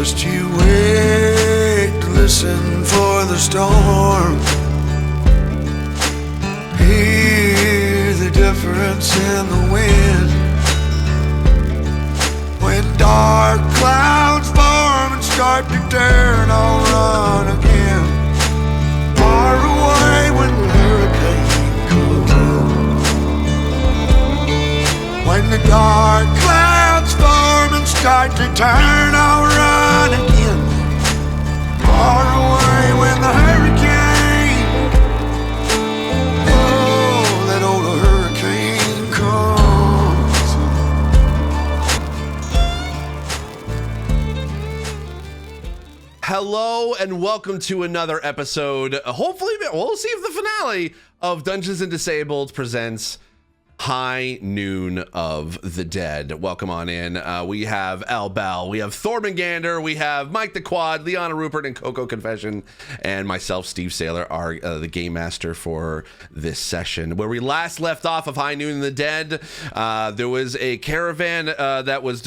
Just you wait, listen for the storm. Hear the difference in the wind. When dark clouds form and start to turn, I'll run again. Far away when the hurricane comes. When the dark clouds form and start to turn, I'll run again. Far away when the hurricane, oh, that old hurricane comes. Hello and welcome to another episode. Hopefully, we'll see if the finale of Dungeons and Disabled presents High Noon of the Dead. Welcome on in. We have Al Bell, we have Thorbengander, we have Mike the Quad, Liana Rupert, and Coco Confession, and myself, Steve Saylor, are the game master for this session. Where we last left off of High Noon of the Dead, there was a caravan that was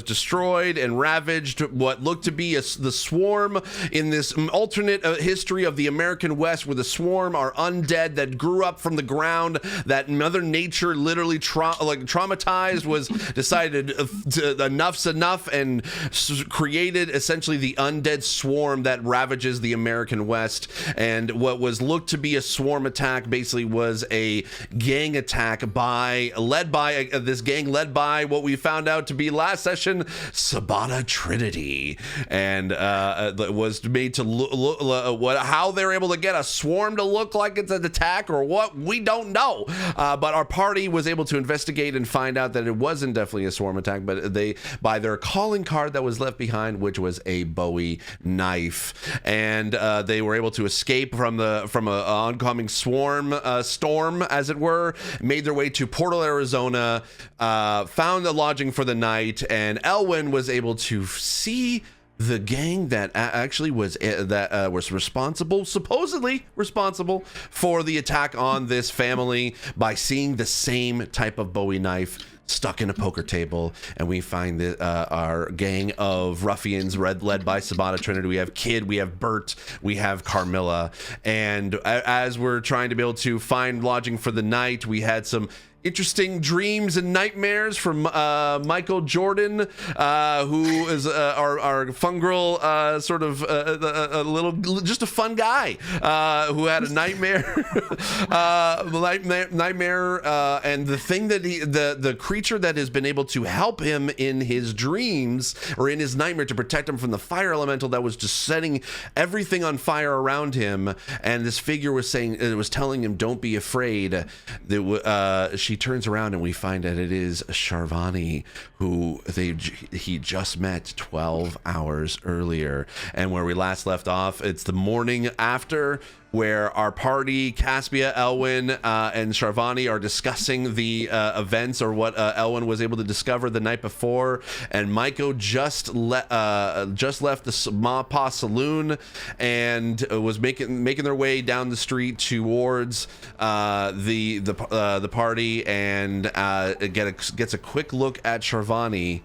destroyed and ravaged. What looked to be the swarm in this alternate history of the American West, where the swarm are undead that grew up from the ground, that Mother Nature literally traumatized, was decided enough's enough, and created essentially the undead swarm that ravages the American West. And what was looked to be a swarm attack basically was a gang attack led by what we found out to be last session, Sabata Trinity, and was made to look how they're able to get a swarm to look like it's an attack or what, we don't know, but our party was able to investigate and find out that it wasn't definitely a swarm attack, but they, by their calling card that was left behind, which was a Bowie knife, and they were able to escape from an oncoming storm, as it were, made their way to Portal, Arizona, found a lodging for the night, and Elwyn was able to see the gang that actually was supposedly responsible for the attack on this family, by seeing the same type of Bowie knife stuck in a poker table. And we find that our gang of ruffians led by Sabata Trinity. We have Kid, we have Bert, we have Carmilla, and as we're trying to be able to find lodging for the night, we had some interesting dreams and nightmares from Michael Jordan, who is our fungal sort of a little, just a fun guy who had a nightmare, and the thing that the creature that has been able to help him in his dreams or in his nightmare to protect him from the fire elemental that was just setting everything on fire around him. And this figure was saying, it was telling him, "Don't be afraid." She turns around and we find that it is Sharvani, who he just met 12 hours earlier. And where we last left off, it's the morning after, where our party, Caspia, Elwyn, and Sharvani, are discussing the events, or what Elwyn was able to discover the night before. And Maiko just left the Ma Saloon and was making their way down the street towards the party, and gets a quick look at Sharvani,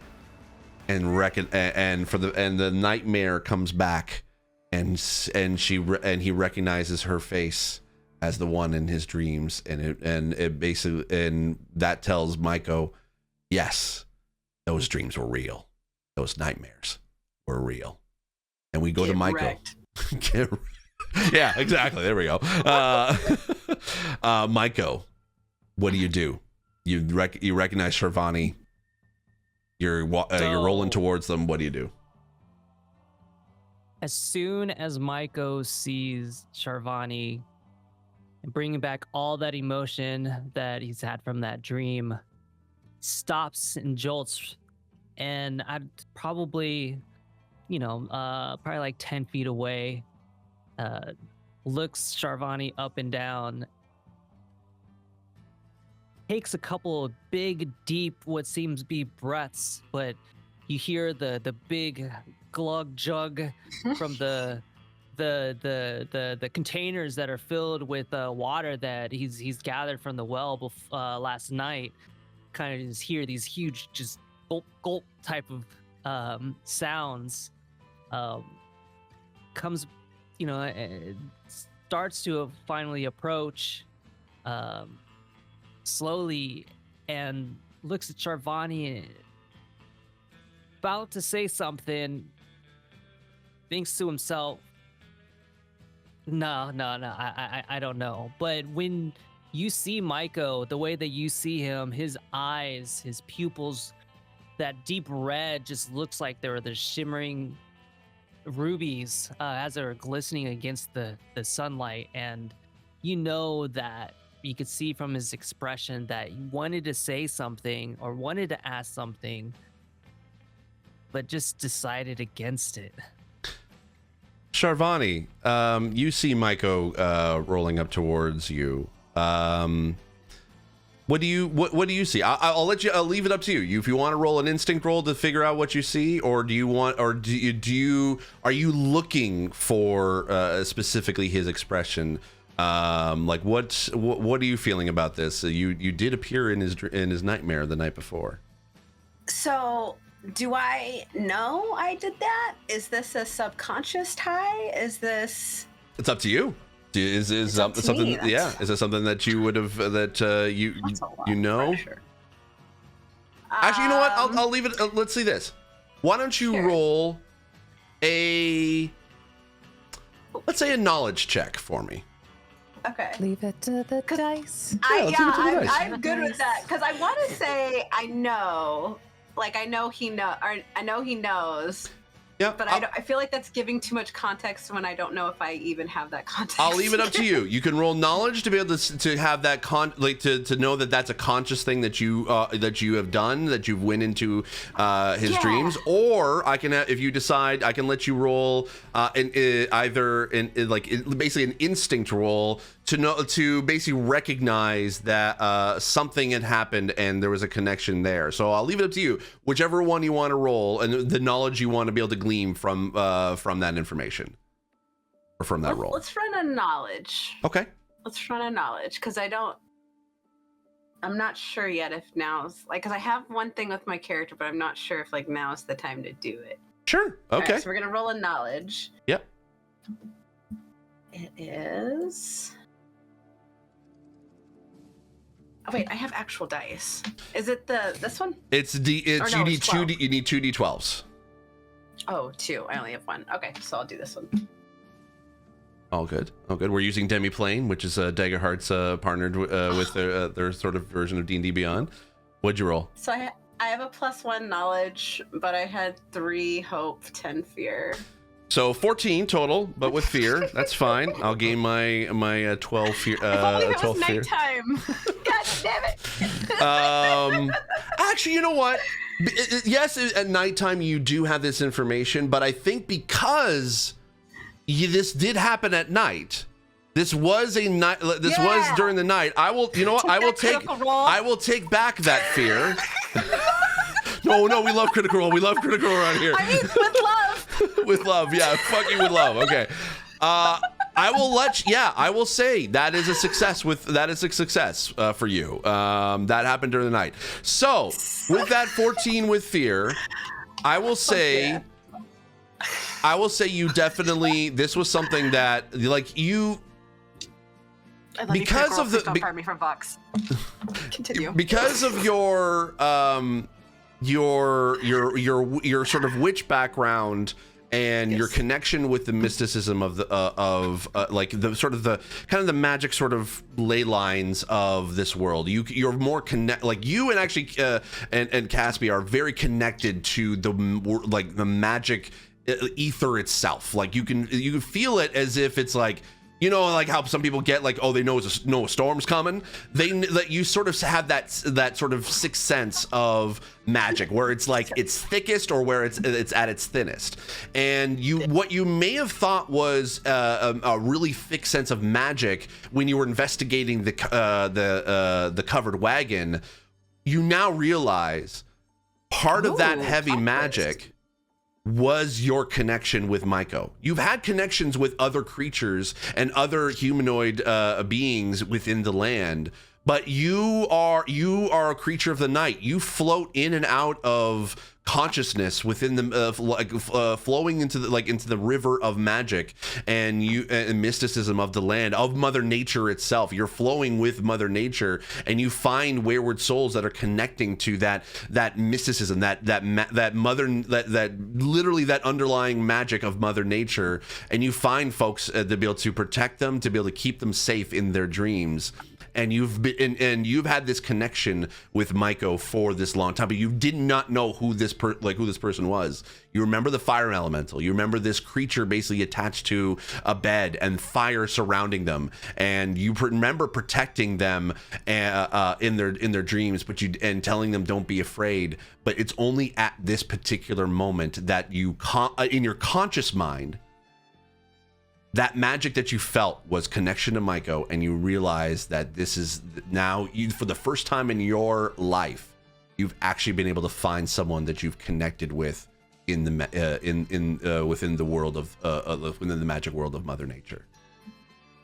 and the nightmare comes back. And he recognizes her face as the one in his dreams, and that tells Maiko, yes, those dreams were real, those nightmares were real. And we go to Maiko. Yeah, exactly. There we go. Maiko, what do? You recognize Sharvani. You're rolling towards them. What do you do? As soon as Maiko sees Sharvani and bringing back all that emotion that he's had from that dream, stops and jolts, and I'd probably, probably like 10 feet away, looks Sharvani up and down, takes a couple of big, deep, what seems to be breaths, but you hear the big glug jug from the containers that are filled with water that he's gathered from the well last night. Kind of just hear these huge, just gulp type of sounds, comes, starts to finally approach slowly and looks at Charvani, about to say something, thinks to himself, no, I don't know. But when you see Maiko, the way that you see him, his eyes, his pupils, that deep red just looks like they're the shimmering rubies as they're glistening against the sunlight. And you know that you could see from his expression that he wanted to say something or wanted to ask something, but just decided against it. Charvani, you see Maiko rolling up towards you. What do you see? I'll let you. I'll leave it up to you. If you want to roll an instinct roll to figure out what you see, or do you want, or are you looking for specifically his expression? Like what are you feeling about this? You did appear in his nightmare the night before. So, do I know I did that? Is this a subconscious tie? Is this? It's up to you. Is something? Yeah. Is it something that you would have you know? Pressure. Actually, you know what? I'll leave it. Let's see this. Why don't you roll let's say a knowledge check for me. Okay. Leave it to the dice. I'm good with that because I want to say I know, like I know he knows. Yeah, but I feel like that's giving too much context when I don't know if I even have that context. I'll leave it up to you. You can roll knowledge to be able to have that to know that that's a conscious thing that you have done, that you've went into his dreams, or I can if you decide I can let you roll basically an instinct roll to basically recognize that something had happened and there was a connection there. So I'll leave it up to you, whichever one you want to roll, and the knowledge you want to be able to glean from that information or from that roll. Let's run a knowledge. Okay. Let's run a knowledge because I'm not sure yet if now's because I have one thing with my character, but I'm not sure if now's the time to do it. Sure. Okay. Right, so we're gonna roll a knowledge. Yep. It is. Oh wait, I have actual dice. Is it this one? You need 2 d12s. Oh, 2. I only have 1. Okay, so I'll do this one. All good. We're using Demiplane, which is Daggerheart's partnered with their sort of version of D&D Beyond. What'd you roll? So I have a +1 knowledge, but I had 3 hope, 10 fear. So 14 total, but with fear. That's fine. I'll gain my 12 fear. If only it was fear. nighttime. God damn it. Actually, you know what? Yes, at nighttime you do have this information, but I think because this did happen at night. This was a night. This was during the night. I will. You know what? I will take back that fear. No, we love critical role. We love critical role around here. I mean, with love. With love, yeah, fucking with love. Okay. I will say that is a success for you. That happened during the night. So with that 14 with fear, I will say you definitely, this was something that you, because of don't fire me from Vox. Continue. Because of your sort of witch background and your connection with the mysticism of the the sort of the kind of the magic sort of ley lines of this world, you're more you and actually and Caspi are very connected to the magic ether itself. Like you can feel it as if it's like, you know, like how some people get like, oh, they know a storm's coming. You sort of have that sort of sixth sense of magic, where it's like it's thickest or where it's at its thinnest. And what you may have thought was a really thick sense of magic when you were investigating the covered wagon, you now realize part of that heavy magic was your connection with Maiko. You've had connections with other creatures and other humanoid beings within the land, but you are a creature of the night. You float in and out of consciousness within the flowing into the river of magic and mysticism of the land, of Mother Nature itself. You're flowing with Mother Nature, and you find wayward souls that are connecting to that mysticism, that literally that underlying magic of Mother Nature, and you find folks to be able to protect them, to be able to keep them safe in their dreams. And you've had this connection with Maiko for this long time, but you did not know who this person was. You remember the fire elemental. You remember this creature basically attached to a bed and fire surrounding them, and you remember protecting them in their dreams, and telling them don't be afraid. But it's only at this particular moment that you in your conscious mind, that magic that you felt was connection to Maiko, and you realize that this is now, for the first time in your life, you've actually been able to find someone that you've connected with in the within the world of within the magic world of Mother Nature.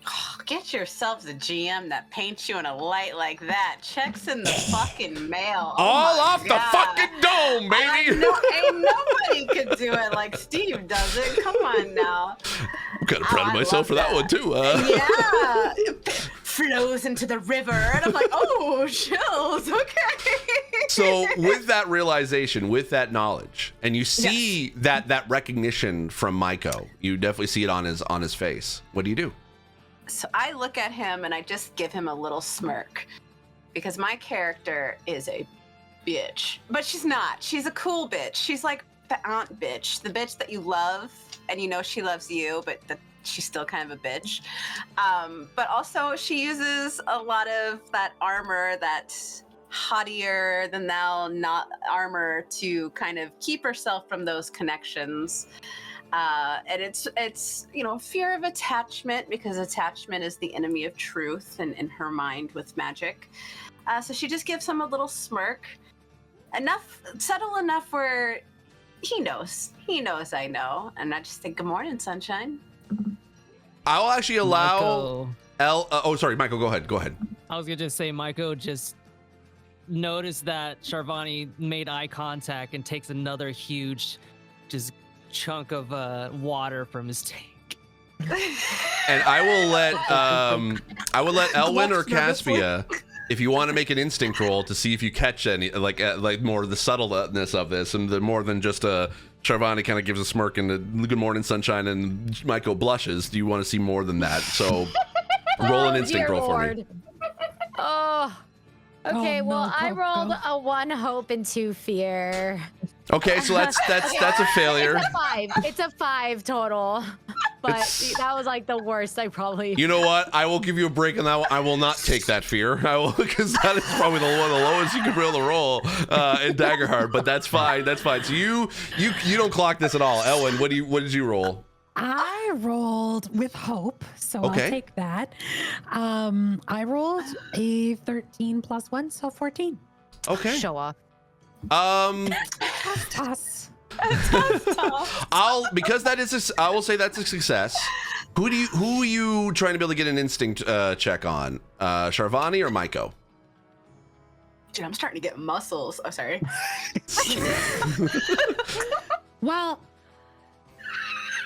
Oh, get yourselves a GM that paints you in a light like that. Checks in the fucking mail. All off God. the fucking dome, baby. Ain't nobody could do it like Steve does it. Come on now. I'm kind of proud of myself for that one too. Yeah, flows into the river, and I'm like, oh, chills. Okay. So with that realization, with that knowledge, and you see that recognition from Maiko, you definitely see it on his face. What do you do? So I look at him and I just give him a little smirk, because my character is a bitch, but she's not. She's a cool bitch. She's like the aunt bitch, the bitch that you love and you know she loves you, but she's still kind of a bitch. But also she uses a lot of that armor, that haughtier than thou not armor, to kind of keep herself from those connections. And it's fear of attachment, because attachment is the enemy of truth, and in her mind with magic. So she just gives him a little smirk, subtle enough where he knows I know, and I just think, good morning, sunshine. I'll actually allow sorry, Michael, go ahead. I was gonna just say, Maiko just noticed that Sharvani made eye contact and takes another huge just chunk of water from his tank. And I will let Elwyn or Caspia, if you want to make an instinct roll to see if you catch any like more of the subtleness of this, and the more than just Sharvani kind of gives a smirk and a good morning sunshine and Maiko blushes. Do you want to see more than that? So roll an instinct roll for me. Oh. Okay, Oh, well, no, I go, rolled go. a 1 hope and 2 fear. Okay, so that's a failure. It's a 5. It's a 5 total. But that was like the worst. I probably. You know what? I will give you a break on that one. I will not take that fear. I will, because that is probably one of the lowest you could be able to roll in Daggerheart. But that's fine. That's fine. So you don't clock this at all. Elwyn, what did you roll? I rolled with hope, so Okay. I'll take that. I rolled a 13 plus 1, so 14. Okay. Show off. Toss. I will say that's a success. Who are you trying to be able to get an instinct check on? Sharvani or Maiko? Dude, I'm starting to get muscles. Oh, sorry. Well,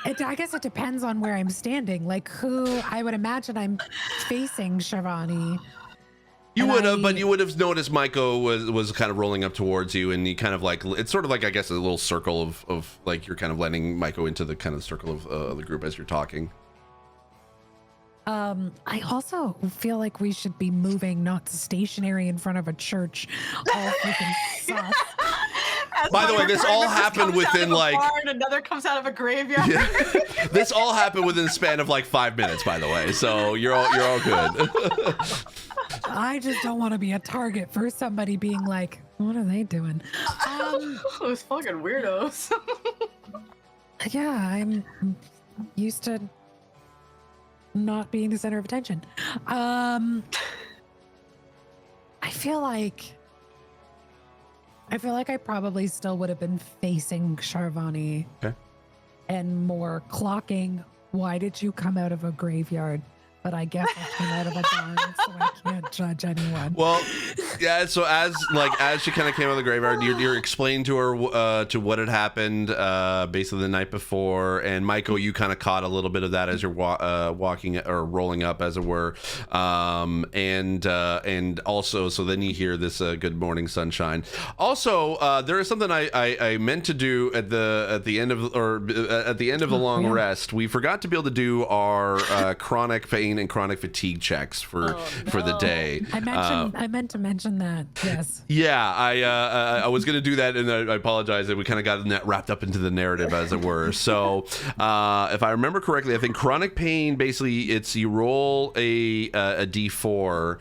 I guess it depends on where I'm standing. Like, who I would imagine I'm facing Sharvani. You And would have, but you would have noticed Maiko was kind of rolling up towards you, and you kind of like, it's sort of like, I guess, a little circle of like, you're kind of letting Maiko into the kind of circle of the group as you're talking. I also feel like we should be moving, not stationary in front of a church. All freaking sus. By the way, this all happened within like barn, another comes out of a graveyard. Yeah. This all happened within the span of like 5 minutes, by the way. So you're all good. I just don't want to be a target for somebody being like, what are they doing? Those fucking weirdos. Yeah, I'm used to not being the center of attention. I feel like I probably still would have been facing Sharvani. Okay. And more clocking, why did you come out of a graveyard? But I guess I came out of a barn, so I can't judge anyone. Well, yeah. So as she kind of came out of the graveyard, you're explaining to her to what had happened basically the night before, and Michael, you kind of caught a little bit of that as you're walking or rolling up, as it were, and also, so then you hear this "Good morning, sunshine." Also, there is something I meant to do at the end of the long rest. We forgot to be able to do our chronic pain and chronic fatigue checks for the day. I meant to mention that. Yes. Yeah, I was gonna do that, and I apologize that we kind of got that wrapped up into the narrative, as it were. So, if I remember correctly, I think chronic pain basically it's you roll a d4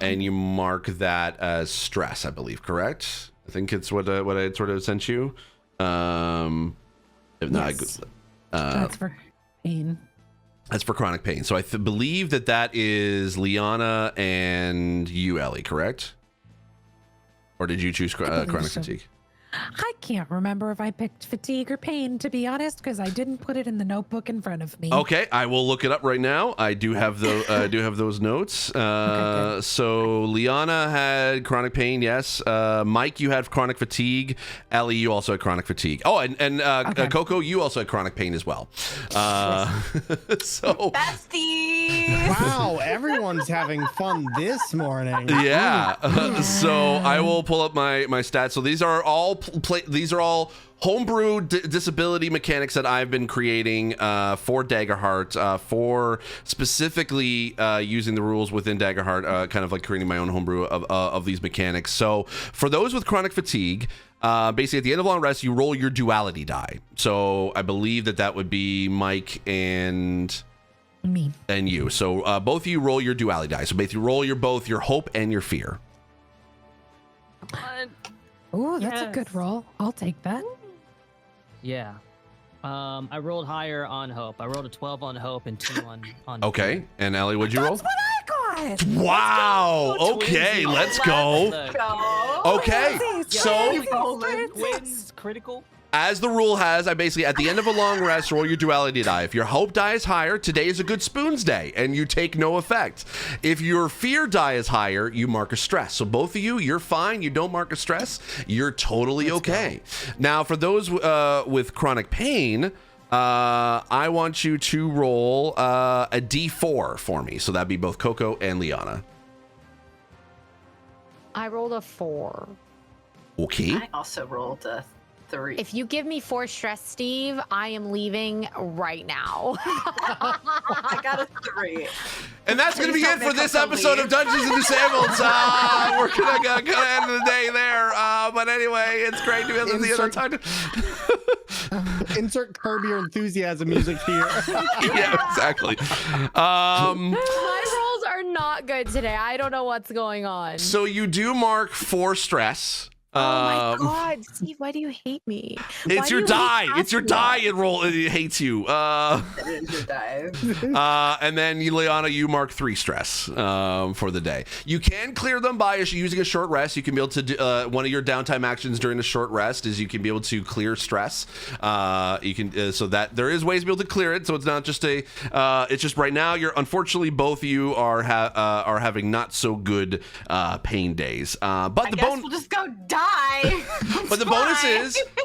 and you mark that as stress. I believe, correct? I think it's what I had sort of sent you. If not, Yes. That's for pain. That's for chronic pain. So I believe that is Liana and you, Ellie, correct? Or did you choose chronic fatigue? I can't remember if I picked fatigue or pain, to be honest, because I didn't put it in the notebook in front of me. Okay, I will look it up right now. I do have those notes. Okay, so Liana had chronic pain, yes. Mike, you had chronic fatigue. Ellie, you also had chronic fatigue. Oh, and Okay. Coco, you also had chronic pain as well. So Besties. Wow, everyone's having fun this morning. yeah. So I will pull up my stats. So these are all homebrew disability mechanics that I've been creating for Daggerheart, for specifically using the rules within Daggerheart, kind of like creating my own homebrew of these mechanics. So for those with chronic fatigue, basically at the end of long rest, you roll your duality die. So I believe that would be Mike and Me. and you. So both of you roll your duality die. So basically roll both your hope and your fear. Oh, that's a Yes. good roll. I'll take that. Yeah. I rolled higher on hope. I rolled a 12 on hope and 2 on Okay. fear. And Ellie, what'd you roll? That's what I got. Wow. Okay, let's go. Look, Go. Okay. So Twins critical. as the rule has, I basically at the end of a long rest roll your duality die. If your hope die is higher, today is a good spoons day and you take no effect. If your fear die is higher, you mark a stress. So both of you, you're fine. You don't mark a stress. You're totally okay. Now for those with chronic pain, I want you to roll a d4 for me. So that'd be both Coco and Liana. I rolled a 4. Okay. I also rolled a 3. If you give me 4 stress, Steve, I am leaving right now. I got a 3. And that's going to be Please it don't for make this us episode of leave. Dungeons and Disabled. We're going to end the day there. But anyway, it's great to be able to see it on time. Insert Curb Your Enthusiasm music here. Yeah, exactly. My rolls are not good today. I don't know what's going on. So you do mark 4 stress. Oh my God, Steve, why do you hate me? Why It's do your you hate die. It's your die. Cassia? It hates you. That is your dive. And then Liana, you mark 3 stress for the day. You can clear them by using a short rest. You can be able to do one of your downtime actions during a short rest is you can be able to clear stress. You can so that there is ways to be able to clear it. So it's not just it's just right now. Unfortunately both of you are having not so good pain days. But I guess we'll just go die. But the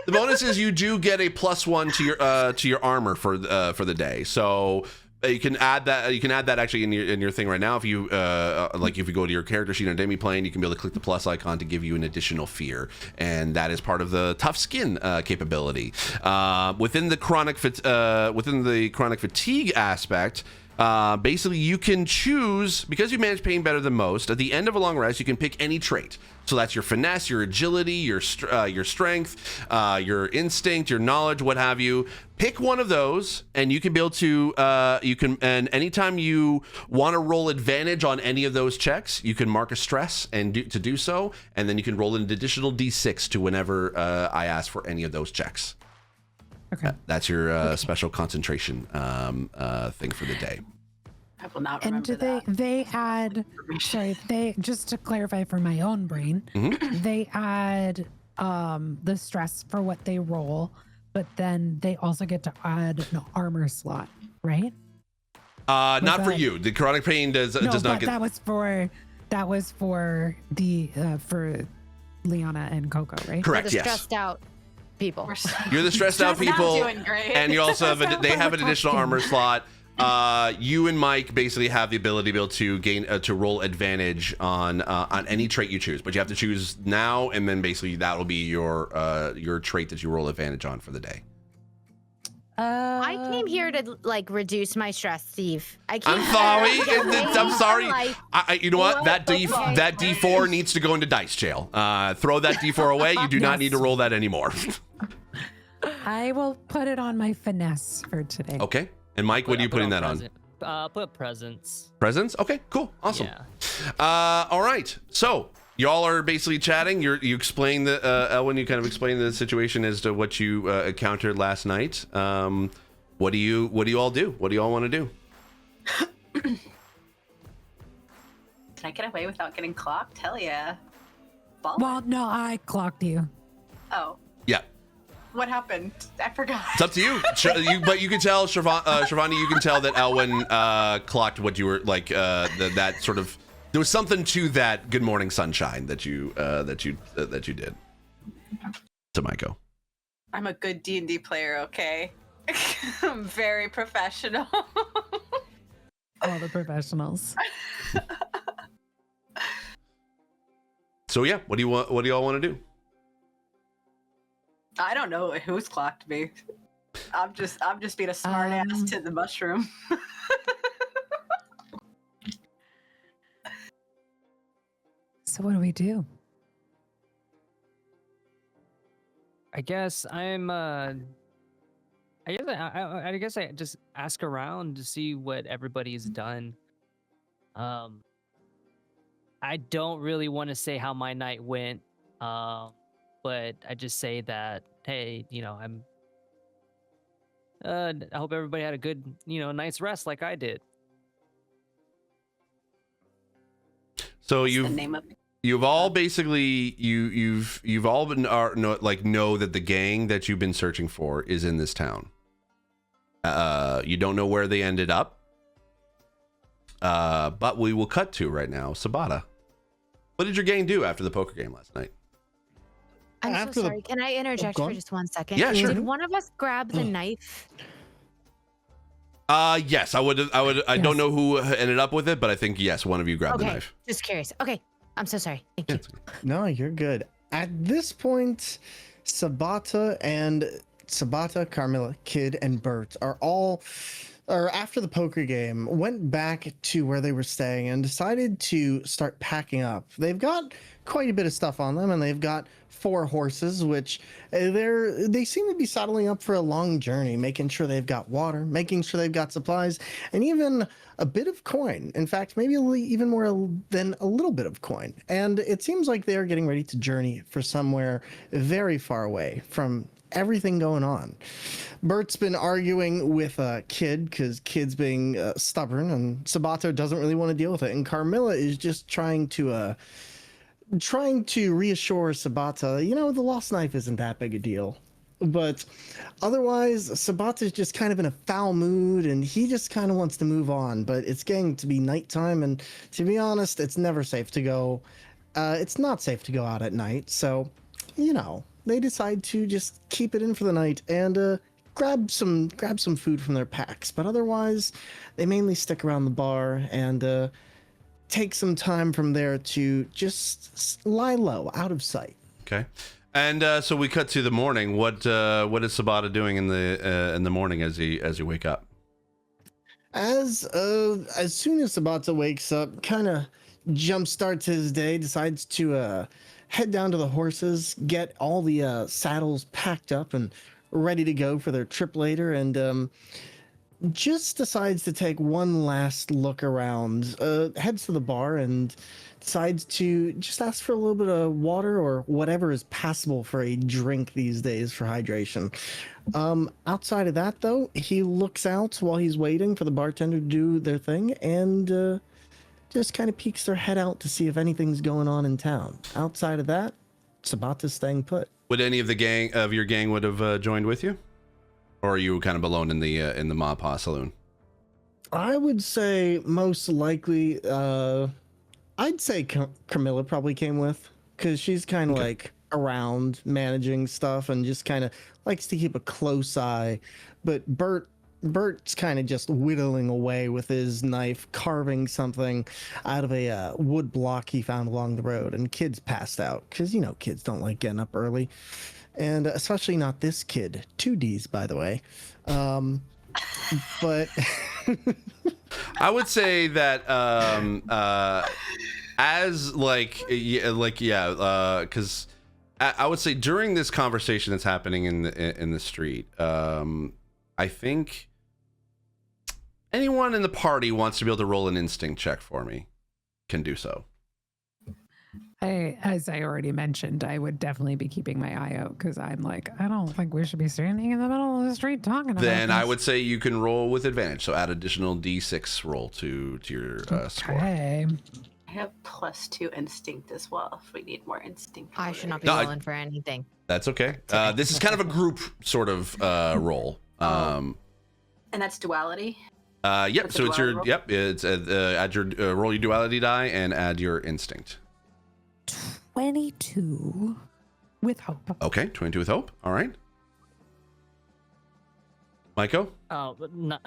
bonus is you do get a +1 to your armor for the day. So you can add that. You can add that actually in your thing right now. If you if you go to your character sheet on Demi plane, you can be able to click the plus icon to give you an additional fear, and that is part of the tough skin capability within the chronic fatigue aspect. Basically, you can choose, because you manage pain better than most, at the end of a long rest, you can pick any trait. So that's your finesse, your agility, your strength, your instinct, your knowledge, what have you. Pick one of those, and you can be able to, and anytime you want to roll advantage on any of those checks, you can mark a stress and to do so, and then you can roll an additional d6 to whenever I ask for any of those checks. Okay. That's your special concentration thing for the day. I will not And remember do that. they add, sorry, just to clarify for my own brain, they add the stress for what they roll, but then they also get to add an armor slot, right? Not for that- you. The chronic pain does No, not but get. that was for That was for the for Liana and Coco, right? Correct. The Yes. stressed out people. You're the stressed out Not people, doing great. and you also have they have an additional Talking. armor slot. You and Mike basically have the ability to be able to gain to roll advantage on any trait you choose, but you have to choose now, and then basically that will be your trait that you roll advantage on for the day. I came here to like reduce my stress, Steve. I came I'm sorry. here to get I'm sorry. like, You know what? That Okay. that D4 needs to go into dice jail. Throw that D4 away. You do not Yes. need to roll that anymore. I will put it on my finesse for today. Okay. And Mike, what are you putting that on? Put presents. Presents? Okay, cool. Awesome. Yeah. All right. So y'all are basically chatting. You explain the Elwin. You kind of explain the situation as to what you encountered last night. What do you all do? What do you all want to do? Did I get away without getting clocked? Hell yeah. Ball? Well, no, I clocked you. Oh, Yeah. what happened? I forgot. It's up to you. But you can tell, Shravani, you can tell that Elwin clocked what you were like. That sort of there was something to that "Good Morning Sunshine" that you did. To Maiko. I'm a good D&D player, okay? I'm very professional. All the professionals. So yeah, what do you want? What do y'all want to do? I don't know who's clocked me. I'm just being a smart ass to the mushroom. So what do we do? I guess I guess I just ask around to see what everybody's done. I don't really want to say how my night went, but I just say that, hey, I hope everybody had a good, night's rest like I did. So The name of it. you've all basically you've all been know that the gang that you've been searching for is in this town. You don't know where they ended up, but we will cut to right now. Sabata, what did your gang do after the poker game last night? I'm After so the- sorry. Can I interject go for on. just 1 second? Yeah, sure. Did one of us grab the knife? Yes, I would. I Yes. don't know who ended up with it, but I think yes, one of you grabbed the Okay, knife. just curious. Okay, I'm so sorry. Thank you. No, you're good. At this point, Sabata, Carmilla, Kid, and Bert after the poker game, went back to where they were staying and decided to start packing up. They've got quite a bit of stuff on them, and they've got 4 horses, which they seem to be saddling up for a long journey, making sure they've got water, making sure they've got supplies, and even a bit of coin. In fact, maybe even more than a little bit of coin. And it seems like they are getting ready to journey for somewhere very far away from everything going on. Bert's been arguing with Kid because Kid's being stubborn, and Sabato doesn't really want to deal with it. And Carmilla is just trying to reassure Sabata, the lost knife isn't that big a deal. But otherwise, Sabata's just kind of in a foul mood, and he just kind of wants to move on. But it's getting to be nighttime, and to be honest, it's never safe to go. It's not safe to go out at night, so they decide to just keep it in for the night and grab some food from their packs. But otherwise, they mainly stick around the bar and take some time from there to just lie low, out of sight. Okay, and so we cut to the morning. What is Sabata doing in the morning as you wake up? As soon as Sabata wakes up, kind of jumpstarts his day, decides to head down to the horses, get all the saddles packed up and ready to go for their trip later, and just decides to take one last look around, heads to the bar and decides to just ask for a little bit of water or whatever is passable for a drink these days for hydration. Outside of that, though, he looks out while he's waiting for the bartender to do their thing and just kind of peeks their head out to see if anything's going on in town. Outside of that, Sabata's staying put. Would any of your gang would have joined with you, or are you kind of alone in the Ma Pa saloon? I would say most likely I'd say Camilla probably came with, because she's kind of like around managing stuff and just kind of likes to keep a close eye. But Bert's kind of just whittling away with his knife, carving something out of a wood block he found along the road. And Kid's passed out, because, you know, kids don't like getting up early. And especially not this kid. 2Ds, by the way. But I would say that as because I would say during this conversation that's happening in the street, I think anyone in the party wants to be able to roll an instinct check for me can do so. As I already mentioned, I would definitely be keeping my eye out, because I'm like, I don't think we should be standing in the middle of the street talking about Then I this. would say you can roll with advantage. So add additional D6 roll to your score. Okay. I have +2 instinct as well if we need more instinct. I should not be No, rolling for anything. That's okay. This is kind of a group sort of roll. And that's duality? Yep. That's a So it's your duality roll? It's add your roll your duality die and add your instinct. 22 with hope. Okay, 22 with hope. All right. Maiko? Oh,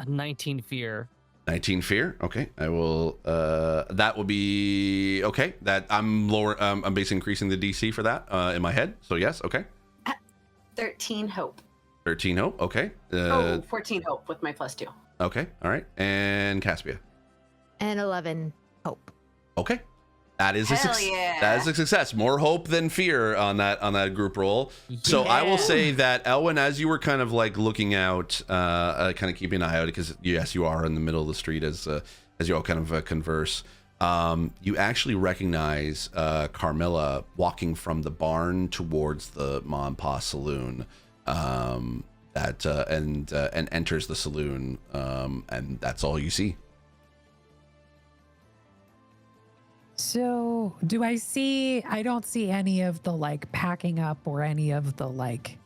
19 fear. 19 fear. Okay, I will. That will be okay. That I'm lower. I'm basically increasing the DC for that in my head. So yes. Okay. 13 hope. 13 hope. Okay. 14 hope with my +2. Okay. All right. And Caspia. And 11 hope. Okay. That is a Hell success. yeah. That is a success. More hope than fear on that group roll. So I will say that Elwyn, as you were kind of like looking out, kind of keeping an eye out, because yes, you are in the middle of the street as you all kind of converse. You actually recognize Carmilla walking from the barn towards the Ma and Pa saloon, and enters the saloon, and that's all you see. So do I don't see any of the like packing up or any of the like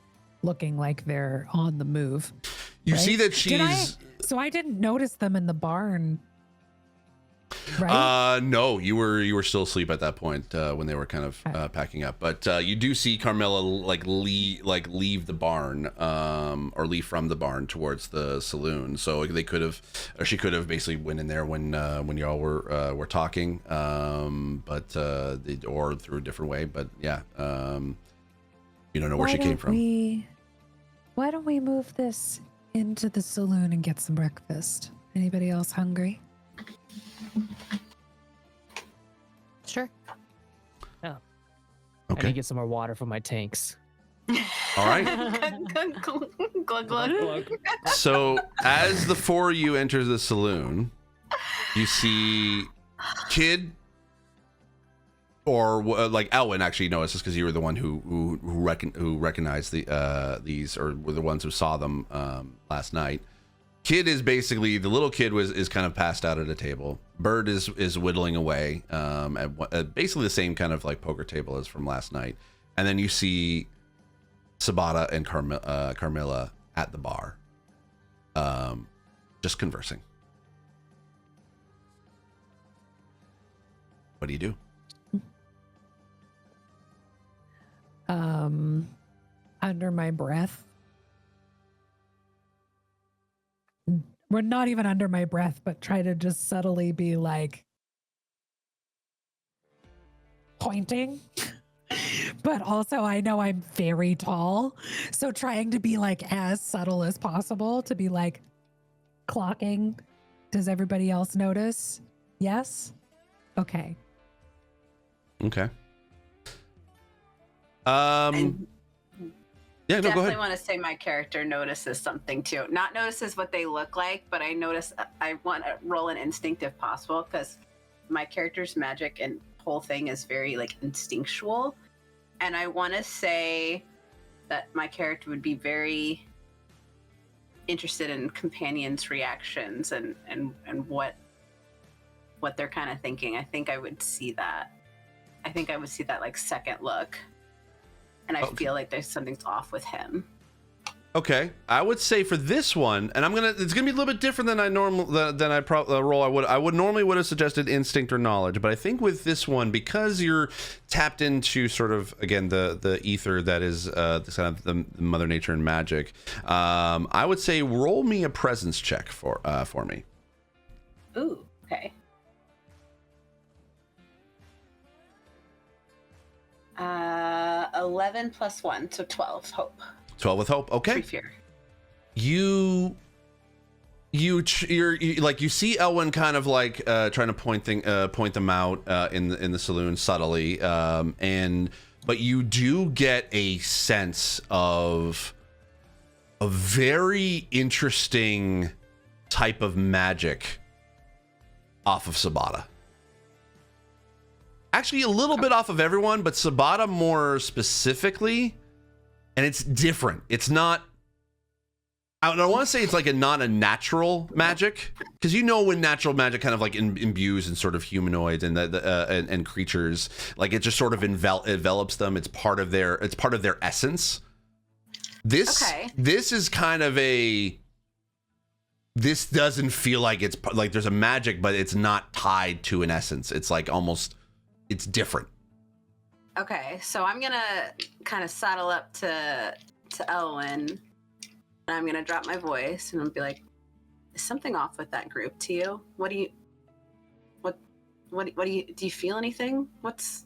looking like they're on the move. You right? see that she's. So I didn't notice them in the barn. Right? No, you were still asleep at that point when they were kind of packing up. But you do see Carmilla leave the barn, or leave from the barn towards the saloon. So she could have basically went in there when y'all were talking, or through a different way. But yeah, you don't know where she came from. Why don't we move this into the saloon and get some breakfast? Anybody else hungry? Sure. I Okay. need to get some more water for my tanks. All right. glug, glug. So as the four of you enter the saloon, you see Kid, or like Elwyn actually notices, because you were the one who recognized these, or were the ones who saw them last night. Kid is basically, the little kid is kind of passed out at a table. Bird is whittling away at basically the same kind of like poker table as from last night. And then you see Sabata and Carmilla at the bar, just conversing. What do you do? Under my breath. We're not even under my breath, but try to just subtly be like pointing. But also I know I'm very tall, so trying to be like as subtle as possible to be like clocking. Does everybody else notice? Yes? Okay. Okay. Yeah, no, go Definitely ahead. want to say my character notices something too. Not notices what they look like, but I want to roll an instinct if possible, because my character's magic and whole thing is very like instinctual. And I want to say that my character would be very interested in companions' reactions and what they're kind of thinking. I think I would see that. I think I would see that like second look. And I feel like there's something's off with him. Okay, I would say for this one, and it's gonna be a little bit different than I roll. I would normally would have suggested instinct or knowledge, but I think with this one, because you're tapped into sort of again the ether that is this kind of the mother nature and magic, I would say roll me a presence check for me. Ooh, okay. 11 plus 1, so 12. Hope. 12 with hope. Okay. Tree fear. You see Elwyn kind of like trying to point them out in the saloon subtly, but you do get a sense of a very interesting type of magic off of Sabata. Actually, a little bit off of everyone, but Sabata more specifically, and it's different. It's not. I don't want to say it's like not a natural magic, because you know when natural magic kind of like imbues in sort of humanoids and and creatures, like it just sort of envelops them. It's part of their essence. This is kind of a. This doesn't feel like it's like there's a magic, but it's not tied to an essence. It's like almost. It's different. Okay, so I'm gonna kind of saddle up to Elwyn, and I'm gonna drop my voice, and I'll be like, "Is something off with that group to you? Do you feel anything? What's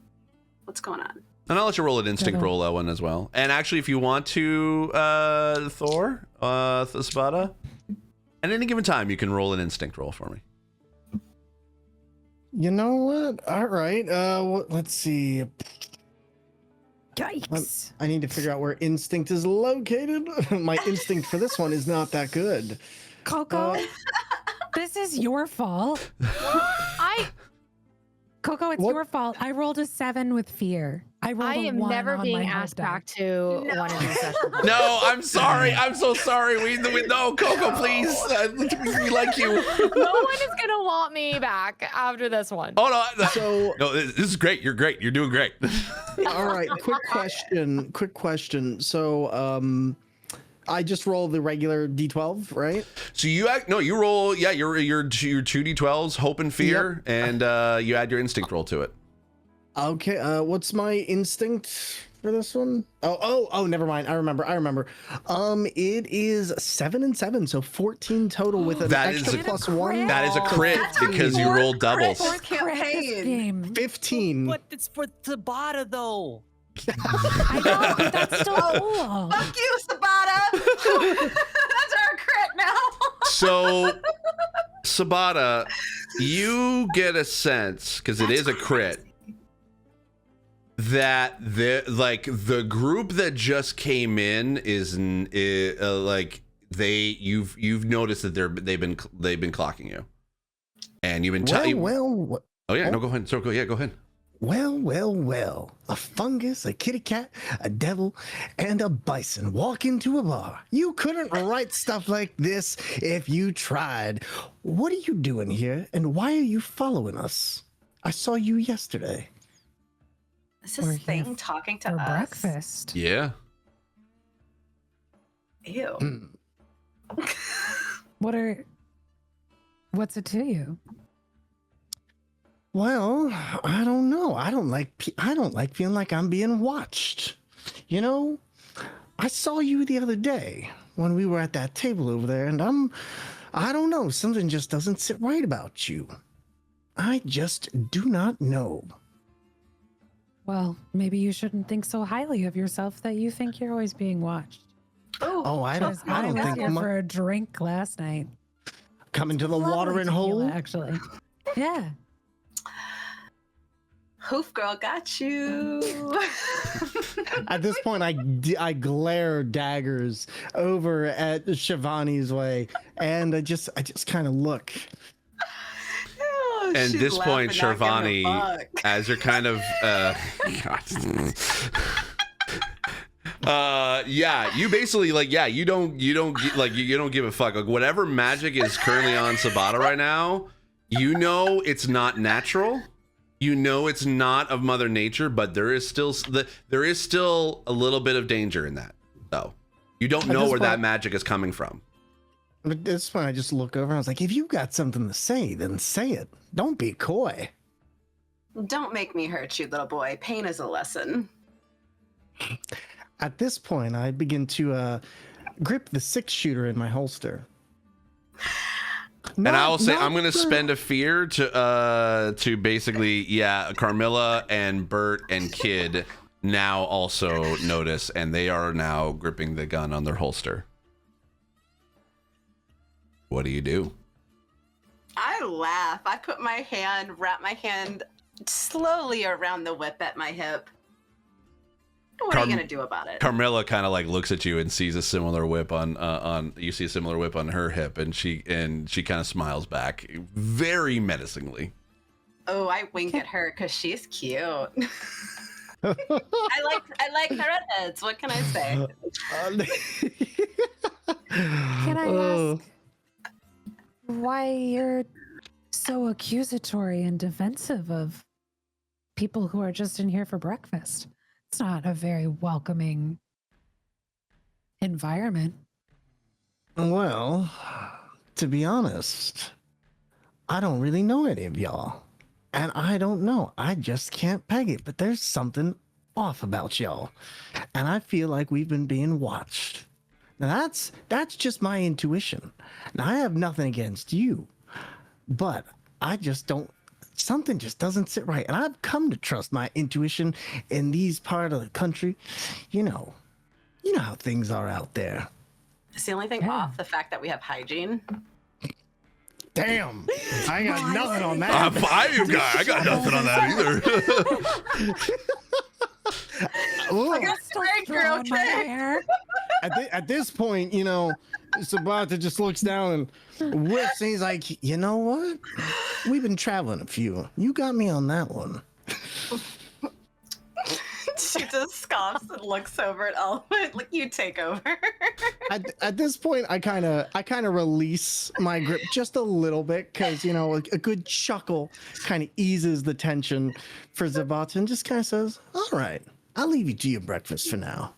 going on?" And I'll let you roll an instinct roll, Elwyn, as well. And actually, if you want to, Thor, Sabata, at any given time, you can roll an instinct roll for me. You know what? All right. Let's see. Yikes. I need to figure out where instinct is located. My instinct for this one is not that good. Coco, this is your fault. Coco, it's your fault. I rolled a 7 with fear. I am never being asked back to one of these sessions. No, I'm sorry. I'm so sorry. We no, Coco, please. We like you. No one is gonna want me back after this one. Oh no. So no, this is great. You're great. You're doing great. all right. Quick question. So, I just roll the regular D12, right? So you roll. Yeah, your 2d12s, hope and fear, and you add your instinct roll to it. Okay. What's my instinct for this one? Oh, never mind. I remember. It is 7 and 7, so 14 total with an extra plus 1. That is a crit because you rolled doubles. Campaign. 15. But it's for Tabata though. I know, but that's still cool. Fuck you, Sabata. That's our crit now. So, Sabata, you get a sense, because it is a crit, that the group that just came in you've noticed that they've been clocking you, and you've been telling. Well. Oh yeah, no, go ahead. So go ahead. Well. A fungus, a kitty cat, a devil, and a bison walk into a bar. You couldn't write stuff like this if you tried. What are you doing here, and why are you following us? I saw you yesterday. Is this thing talking to for us? breakfast. Yeah. Ew. What's it to you? Well, I don't know. I don't like feeling like I'm being watched. You know, I saw you the other day when we were at that table over there, and I don't know, something just doesn't sit right about you. I just do not know. Well, maybe you shouldn't think so highly of yourself that you think you're always being watched. Oh, I don't was think here for a drink last night. coming to the Lovely watering tequila, hole. actually. Yeah. Hoof girl got you. At this point, I glare daggers over at Shivani's way, and I just kind of look. Oh, And she's this point, laughing, not giving a Sharvani, fuck. as you're kind of yeah, you basically you don't give a fuck. Like whatever magic is currently on Sabata right now, you know it's not natural. You know it's not of Mother Nature, but there is still a little bit of danger in that, though. You don't At know this where that point- magic is coming from. At this point, I just look over and I was like, if you got something to say, then say it. Don't be coy. Don't make me hurt you, little boy. Pain is a lesson. At this point, I begin to grip the 6-shooter in my holster. And I will say Not I'm going to for- spend a fear to basically, Carmilla and Bert and Kid now also notice, and they are now gripping the gun on their holster. What do you do? I laugh. I wrap my hand slowly around the whip at my hip. What are you gonna do about it? Carmilla kind of like looks at you and sees a similar whip on you see a similar whip on her hip, and she kind of smiles back very menacingly. Oh, I wink at her because she's cute. I like redheads. What can I say? Can I ask why you're so accusatory and defensive of people who are just in here for breakfast? It's not a very welcoming environment. Well, to be honest, I don't really know any of y'all. And I don't know. I just can't peg it. But there's something off about y'all. And I feel like we've been being watched. Now that's just my intuition. Now I have nothing against you. But I just don't, something just doesn't sit right. And I've come to trust my intuition in these part of the country. You know how things are out there. Is the only thing off the fact that we have hygiene? Damn, I got nothing on that. I got nothing on that either. Ooh. Great girl trick. At this point, Sabata just looks down and whiffs, and he's like, you know what? We've been traveling a few. You got me on that one. She just scoffs and looks over at Elwood. Like, you take over. At this point, I kind of release my grip just a little bit because a good chuckle kind of eases the tension for Zabata and just kind of says, "All right, I'll leave you to your breakfast for now.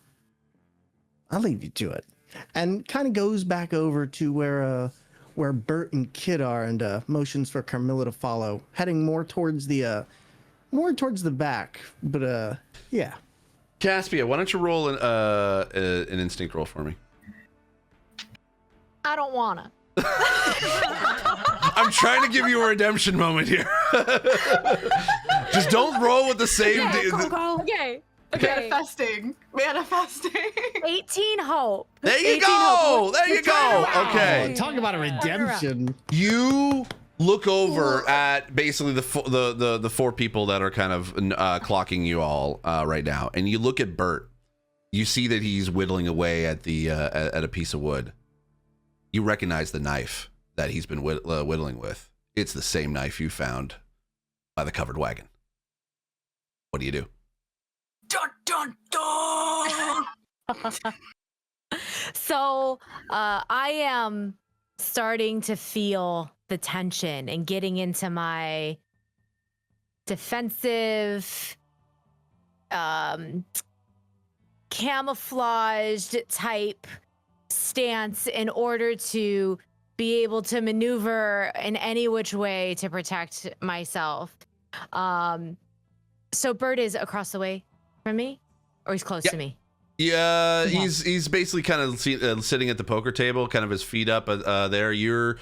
I'll leave you to it," and kind of goes back over to where Bert and Kid are and motions for Carmilla to follow, heading more towards the back. But yeah. Caspia, why don't you roll an instinct roll for me? I don't wanna. I'm trying to give you a redemption moment here. Just don't roll with the same. Okay. Okay. Manifesting. 18 hope. There you 18 go. hope. There you go. Okay. Talk about a redemption. You look over at basically the four people that are kind of clocking you all right now, and you look at Bert. You see that he's whittling away at at a piece of wood. You recognize the knife that he's been whittling with. It's the same knife you found by the covered wagon. What do you do? Dun, dun, dun. So I am starting to feel the tension and getting into my defensive, camouflaged type stance in order to be able to maneuver in any which way to protect myself. So Bert is across the way from me, or he's close to me. Yeah, he's basically kind of sitting at the poker table, kind of his feet up there. You're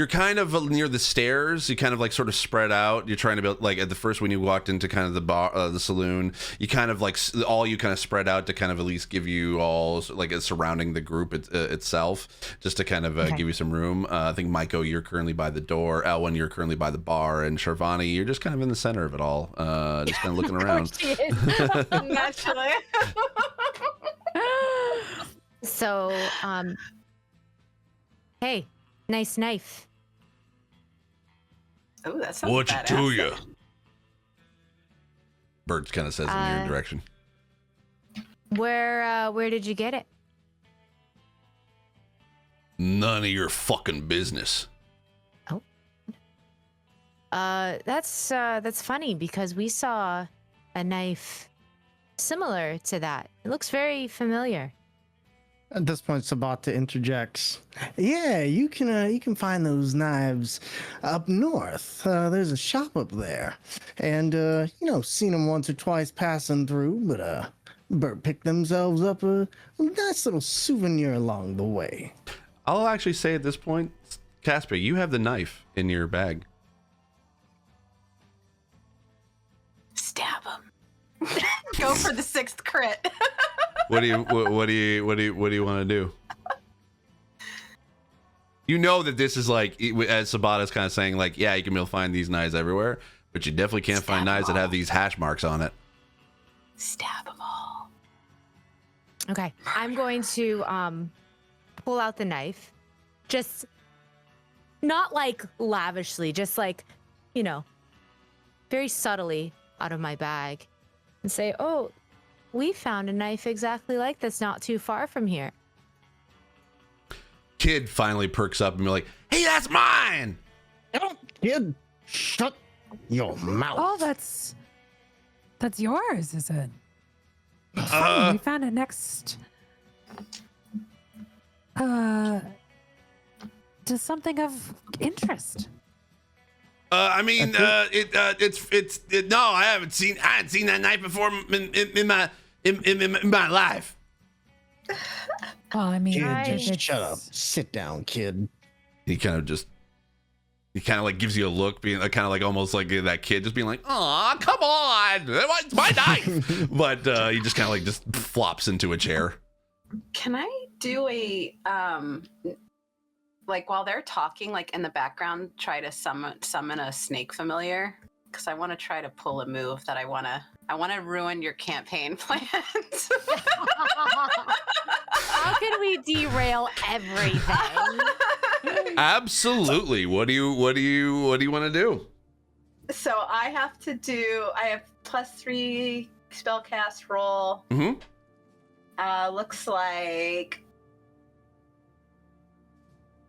kind of near the stairs. You kind of like sort of spread out. You're trying to build like at the first when you walked into kind of the bar, the saloon. You kind of like all you kind of spread out to kind of at least give you all like surrounding the group itself, just to kind of give you some room. I think Maiko, you're currently by the door. Elwin, you're currently by the bar, and Sharvani, you're just kind of in the center of it all, just kind of looking around. She is. Naturally. So, hey, nice knife. Oh, that sounds What badass. to you? Bert kind of says in your direction. Where did you get it? None of your fucking business. Oh. That's funny because we saw a knife similar to that. It looks very familiar. At this point, Sabata interjects. Yeah, you can find those knives up north. There's a shop up there, and seen them once or twice passing through. But Bert picked themselves up a nice little souvenir along the way. I'll actually say at this point, Casper, you have the knife in your bag. Stab him. Go for the 6th crit. What do you want to do? You know that this is like, as Sabata's kind of saying, like, yeah, you can be able to find these knives everywhere, but you definitely can't find knives that have these hash marks on it. Stab them all. Okay, I'm going to pull out the knife, just not like lavishly, just like, very subtly out of my bag, and say, "Oh, we found a knife exactly like this not too far from here." Kid finally perks up and be like, "Hey, that's mine!" Kid, shut your mouth. Oh, that's yours, is it? Fine, we found it next. To something of interest. I mean, no, I hadn't seen that knife before in my life. Well, I mean, Kid, just shut up. Sit down, kid. He kind of like gives you a look, being kind of like almost like that kid just being like, "Aw, come on, it's my knife." But he just kind of like just flops into a chair. Can I do a like while they're talking, like in the background, try to summon a snake familiar? Because I want to try to pull a move that I want to ruin your campaign plans. How can we derail everything? Absolutely. What do you want to do? So I have +3 spellcast roll. Mm-hmm. Looks like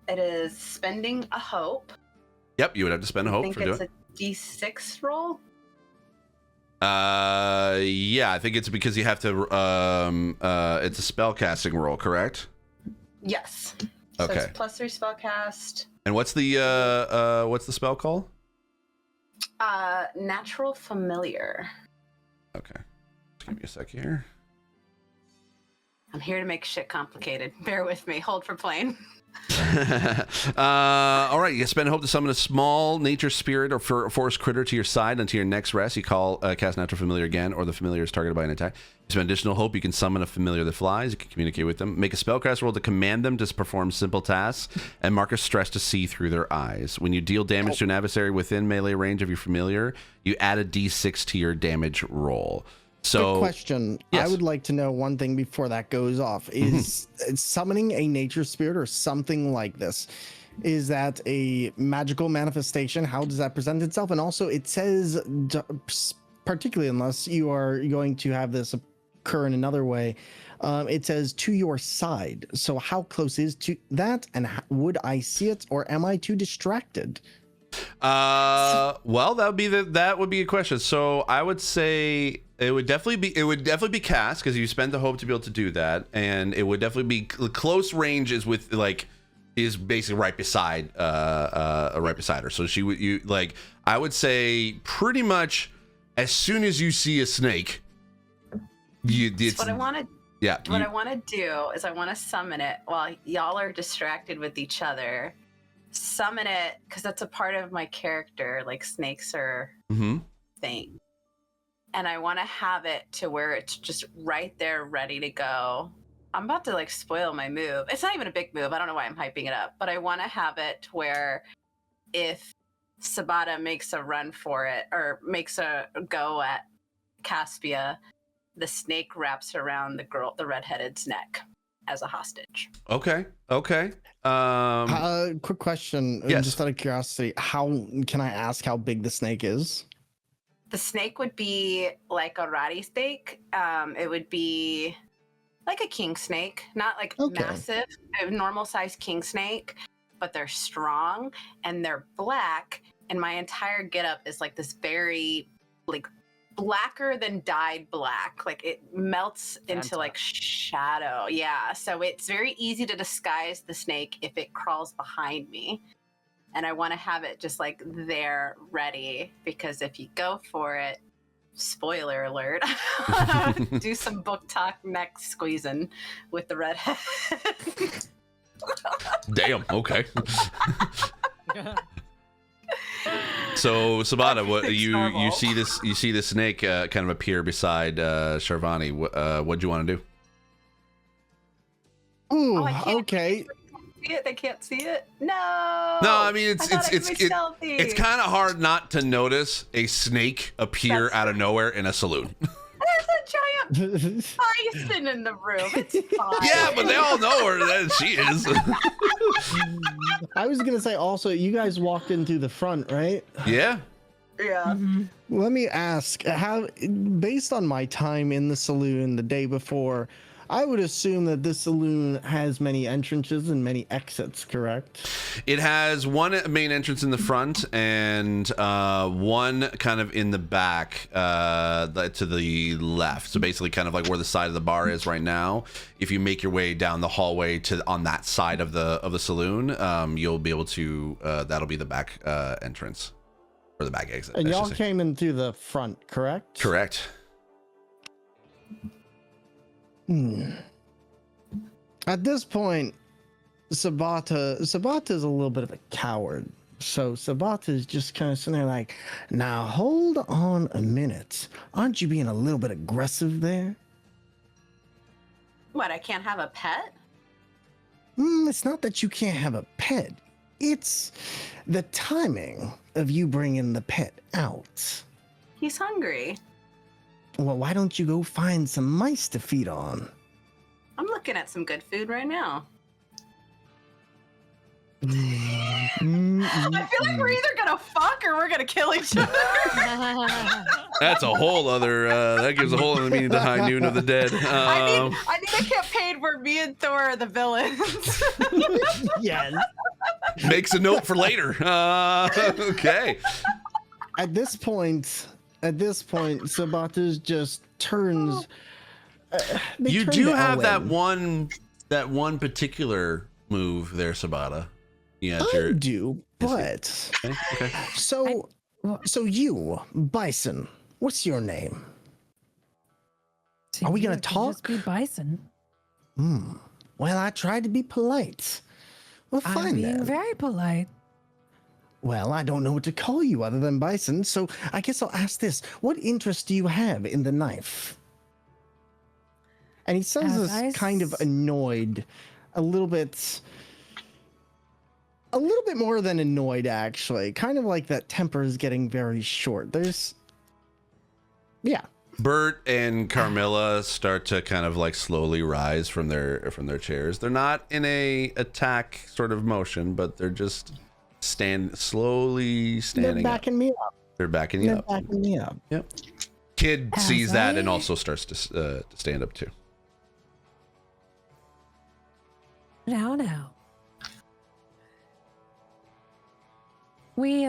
it is spending a hope. Yep, you would have to spend a hope for doing it. I think it's a D6 roll. Yeah, I think it's because you have to. It's a spell casting roll, correct? Yes. Okay. So it's +3 spellcast. And what's the spell called? Natural familiar. Okay. Just give me a sec here. I'm here to make shit complicated. Bear with me. Hold for plane. All right, you spend hope to summon a small nature spirit or forest critter to your side until your next rest. You cast natural familiar again, or the familiar is targeted by an attack. You spend additional hope, you can summon a familiar that flies. You can communicate with them. Make a spellcast roll to command them to perform simple tasks, and mark a stress to see through their eyes. When you deal damage to an adversary within melee range of your familiar, you add a d6 to your damage roll. So, quick question. Yes. I would like to know one thing before that goes off. Is summoning a nature spirit or something like this, is that a magical manifestation? How does that present itself? And also it says, particularly unless you are going to have this occur in another way, it says to your side. So how close is to that? And would I see it, or am I too distracted? Well, that would be a question. So I would say it would definitely be cast, because you spend the hope to be able to do that, and it would definitely be close range is basically right beside her. So I would say pretty much as soon as you see a snake, What I want to do is I want to summon it while y'all are distracted with each other. Summon it, because that's a part of my character. Like, snakes are thing, and I want to have it to where it's just right there, ready to go. I'm about to spoil my move. It's not even a big move. I don't know why I'm hyping it up, but I want to have it to where if Sabata makes a run for it or makes a go at Caspia, the snake wraps around the redheaded's neck as a hostage. Okay. Quick question. Yes. Just out of curiosity, how can I ask how big the snake is? The snake would be like a ratty snake. It would be like a king snake, not massive, a normal sized king snake, but they're strong and they're black. And my entire getup is like this very blacker than dyed black. Like it melts into Santa. like shadow. Yeah. So it's very easy to disguise the snake if it crawls behind me. And I want to have it just like there ready, because if you go for it, spoiler alert, do some book talk neck squeezing with the redhead. Damn. Okay. So Sabata, what you see this snake kind of appear beside Sharvani. What'd you want to do? Ooh, Oh, I can't- okay. They can't see it. No. No, I mean it's stealthy. kind of hard not to notice a snake appear That's out of nowhere in a saloon. There's a giant bison in the room. It's fine. Yeah, but they all know her that she is. I was gonna say also, you guys walked in through the front, right? Yeah. Yeah. Let me ask, how, based on my time in the saloon the day before, I would assume that this saloon has many entrances and many exits, correct? It has one main entrance in the front and one kind of in the back to the left. So basically kind of like where the side of the bar is right now. If you make your way down the hallway on that side of the saloon, you'll be able to, that'll be the back entrance or the back exit. And I y'all should say. came in through the front, correct? Correct. At this point, Sabata's a little bit of a coward. So Sabata's just kind of sitting there like, now hold on a minute. Aren't you being a little bit aggressive there? What? I can't have a pet? It's not that you can't have a pet. It's the timing of you bringing the pet out. He's hungry. Well, why don't you go find some mice to feed on? I'm looking at some good food right now. I feel like we're either gonna fuck or we're gonna kill each other. That's a whole other, that gives a whole other meaning to High Noon of the Dead. I need a campaign where me and Thor are the villains. Yes. Makes a note for later. Okay. At this point, Sabata's just turns. They You turn do to have Owen. that one particular move there, Sabata. Yeah, I do, but okay. so you, Bison. What's your name? Are we gonna It could talk? Just be bison. Well, I tried to be polite. Well, I'm fine being then. very polite. Well, I don't know what to call you other than Bison, so I guess I'll ask this: what interest do you have in the knife? And he says As this I kind of annoyed, a little bit more than annoyed, actually. Kind of like that temper is getting very short. Yeah. Bert and Carmilla start to kind of like slowly rise from their chairs. They're not in a attack sort of motion, but they're just slowly standing They're up. backing me up. They're backing you They're up. backing me up. Yep. Kid As sees that and I- also starts to stand up too. Now. We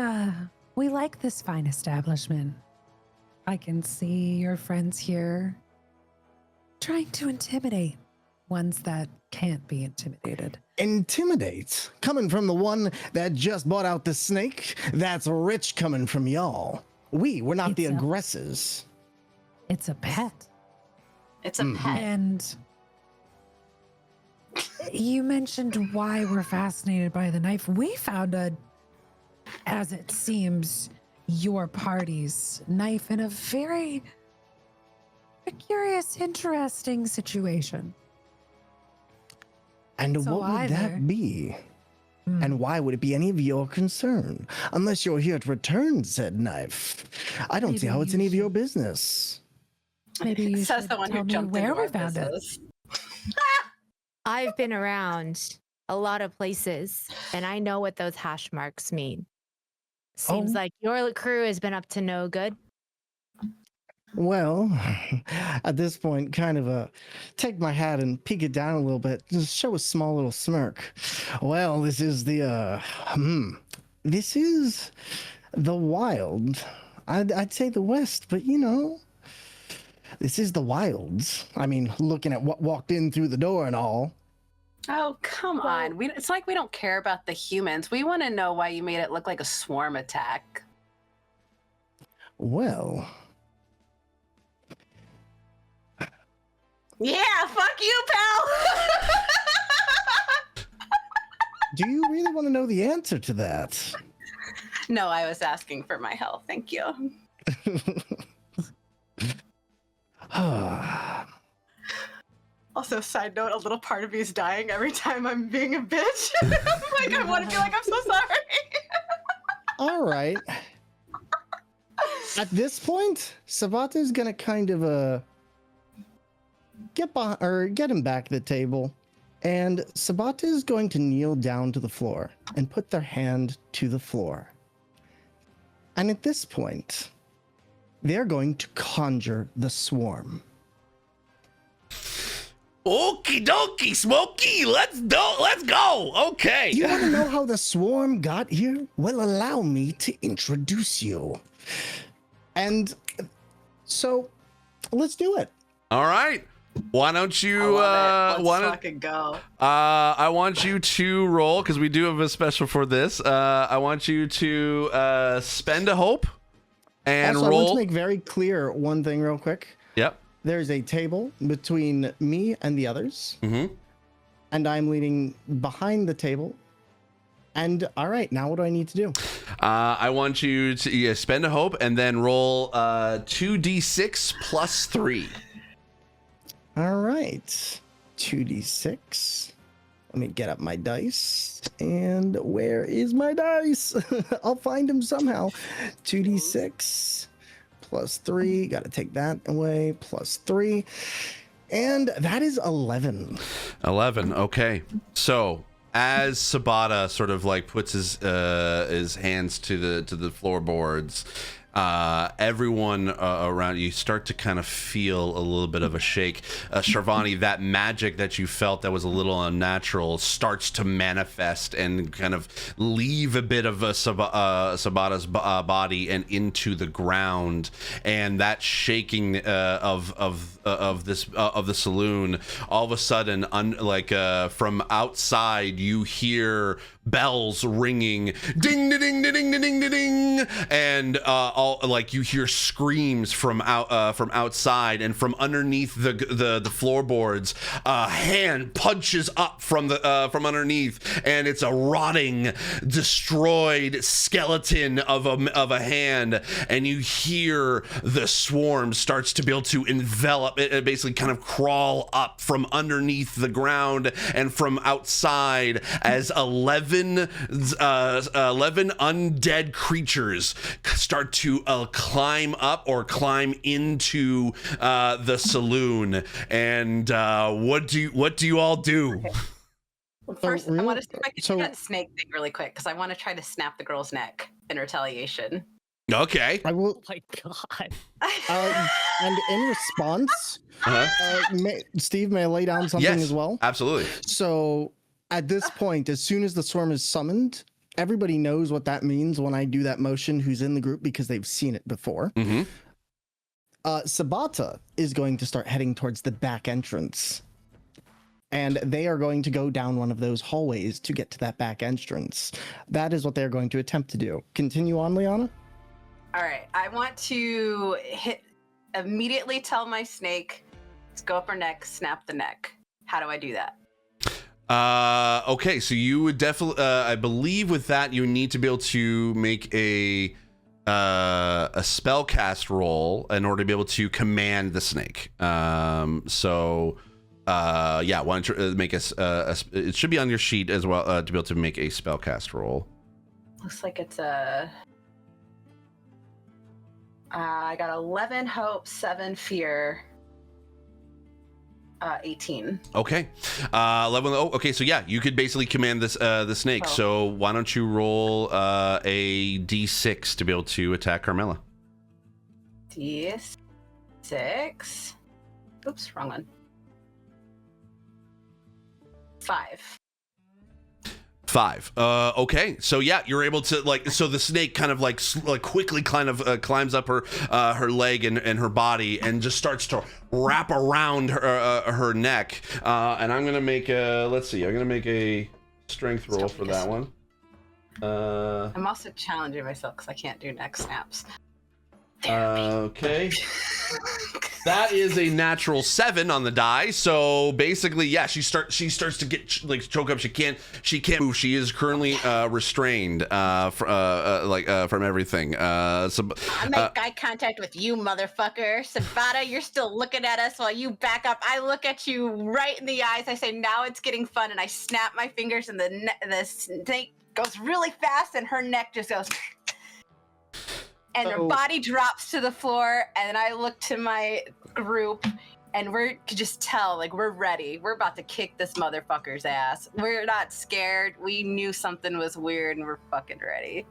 like this fine establishment. I can see your friends here trying to intimidate ones that can't be intimidated. Intimidate? Coming from the one that just bought out the snake? That's rich coming from y'all. We're not the It's a- aggressors. It's a pet. It's a pet. And you mentioned why we're fascinated by the knife. We found as it seems, your party's knife in a very curious, interesting situation. And So what would either- that be? And why would it be any of your concern? Unless you're here to return said knife. I don't see Maybe how it's you any of your should- business. Maybe you Says should the one tell who me jumped where into we our found it. business. I've been around a lot of places and I know what those hash marks mean. Seems Oh. like your crew has been up to no good. Well, at this point, kind of take my hat and peek it down a little bit, just show a small little smirk. Well, this is the wild I'd say the West, but you know, this is the wilds. I mean, looking at what walked in through the door and all. Oh, come on. It's like we don't care about the humans. We want to know why you made it look like a swarm attack. Well, Yeah, fuck you, pal. do you really want to know the answer to that? No, I was asking for my health. Thank you. Also, side note, a little part of me is dying every time I'm being a bitch. Like, I want to be like, I'm so sorry. All right. At this point, Sabata's gonna kind of get him back to the table, and Sabata is going to kneel down to the floor and put their hand to the floor. And at this point, they're going to conjure the swarm. Okie dokie, Smokey, let's go. Okay. You want to know how the swarm got here? Well, allow me to introduce you. And so, let's do it. All right. Why don't you Let's fucking go. I want you to roll, because we do have a special for this. I want you to spend a hope and Also, I roll. want to make very clear one thing real quick. Yep. There's a table between me and the others, Mm-hmm. and I'm leaning behind the table. And all right, now what do I need to do? I want you to spend a hope and then roll 2d6 plus 3. All right, 2d6. Let me get up my dice. And where is my dice? I'll find him somehow. 2d6 plus 3. Got to take that away. Plus 3. And that is 11. 11. Okay. So as Sabata sort of like puts his hands to the floorboards, everyone around you start to kind of feel a little bit of a shake. Sharvani, that magic that you felt that was a little unnatural starts to manifest and kind of leave a bit of Sabata's body and into the ground, and that shaking of the saloon, all of a sudden, from outside, you hear bells ringing, ding ding ding ding ding ding ding, and you hear screams from outside, and from underneath the floorboards, a hand punches up from underneath, and it's a rotting, destroyed skeleton of a hand, and you hear the swarm starts to be able to envelop it, basically kind of crawl up from underneath the ground and from outside as 11 undead creatures start to climb up or climb into the saloon. And what do you all do? Well, first, I want to see if I can So- do that snake thing really quick, because I want to try to snap the girl's neck in retaliation. Okay. I will. Oh my god. And in response, Uh-huh. Steve, may I lay down something Yes, as well? absolutely. So at this point, as soon as the swarm is summoned, everybody knows what that means when I do that motion who's in the group because they've seen it before. Mm-hmm. Sabata is going to start heading towards the back entrance. And they are going to go down one of those hallways to get to that back entrance. That is what they're going to attempt to do. Continue on, Liana. All right, I want to immediately tell my snake, let's go up her neck, snap the neck. How do I do that? Okay, so you would definitely, I believe with that, you need to be able to make a spell cast roll in order to be able to command the snake. Yeah, why don't you make it should be on your sheet as well, to be able to make a spell cast roll. Looks like it's a... I got 11 hope, 7 fear, 18. Okay, 11. Oh, okay, so yeah, you could basically command this the snake. Oh. So why don't you roll a d6 to be able to attack Carmela? D6. Oops, wrong one. 5. 5. Okay. So yeah, you're able to so the snake kind of quickly kind of climbs up her leg and her body and just starts to wrap around her neck. And I'm gonna make a strength roll for that one. I'm also challenging myself because I can't do neck snaps. Okay. That is a natural 7 on the die. So basically, yeah, she starts to get choke up. She can't move. She is currently restrained from everything. I make eye contact with you, motherfucker. Sabata, you're still looking at us while you back up. I look at you right in the eyes. I say, now it's getting fun, and I snap my fingers, and the snake goes really fast, and her neck just goes. And her body drops to the floor, and I look to my group, and we could just tell, we're ready. We're about to kick this motherfucker's ass. We're not scared. We knew something was weird, and we're fucking ready.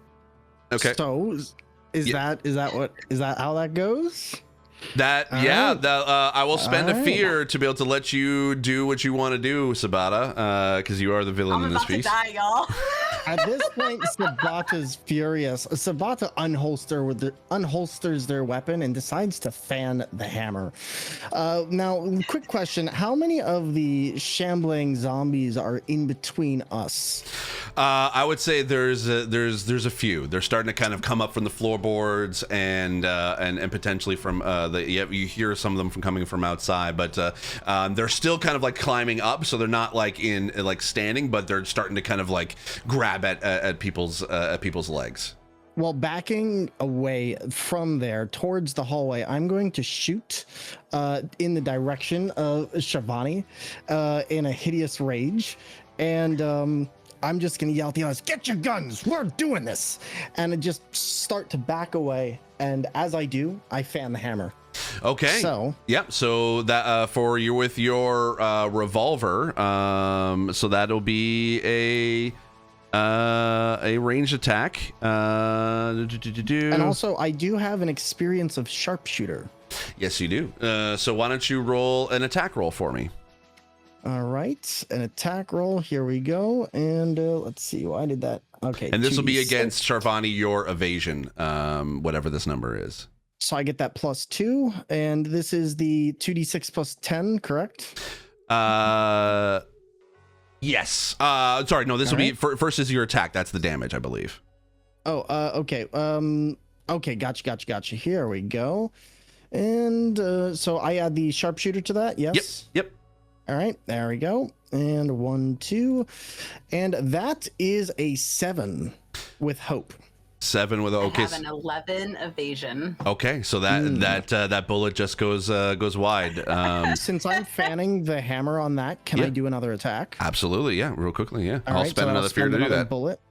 Okay. So, is that how that goes? I will spend a fear to be able to let you do what you want to do, Sabata, because you are the villain in this piece. I'm about to die, y'all. At this point, Sabata's furious. Sabata unholsters their weapon and decides to fan the hammer. Now, quick question: how many of the shambling zombies are in between us? I would say there's a few. They're starting to kind of come up from the floorboards and potentially from you hear some of them coming from outside, but they're still kind of climbing up, so they're not standing, but they're starting to kind of grab at people's legs. Well, backing away from there towards the hallway, I'm going to shoot in the direction of Shavani in a hideous rage, and I'm just going to yell at the others, "Get your guns! We're doing this!" And I just start to back away, and as I do, I fan the hammer. Okay. So that for you with your revolver, so that'll be a ranged attack. And also, I do have an experience of sharpshooter. Yes, you do. So why don't you roll an attack roll for me? All right, an attack roll. Here we go. And let's see. Why did that? Okay. And this will be against Sharvani, your evasion, whatever this number is. So I get that +2, and this is the 2d6 plus 10, correct? Yes. Sorry, no, this will be first is your attack. That's the damage, I believe. Oh, okay. Okay, gotcha. Here we go. And so I add the sharpshooter to that, yes? Yep. All right, there we go. And 1, 2. And that is a 7 with hope. 7 with I have an 11 evasion. Okay, so that bullet just goes wide. Since I'm fanning the hammer on that, can I do another attack? Absolutely, yeah. Real quickly, yeah. I'll spend another fear to do that. Bullet.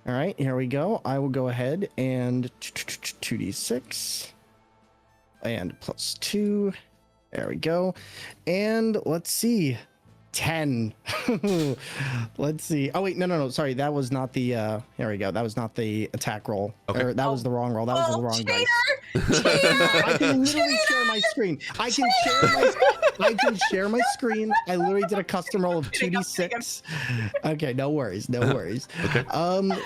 All right, here we go. I will go ahead and 2d6 and +2. There we go. And let's see. 10. Let's see. Oh wait, no. Sorry, that was not the here we go. That was not the attack roll. Okay. Or that was the wrong roll. That was the wrong dice. I can literally share my screen. I can share my screen. I literally did a custom roll of 2d6. Okay, no worries. Okay.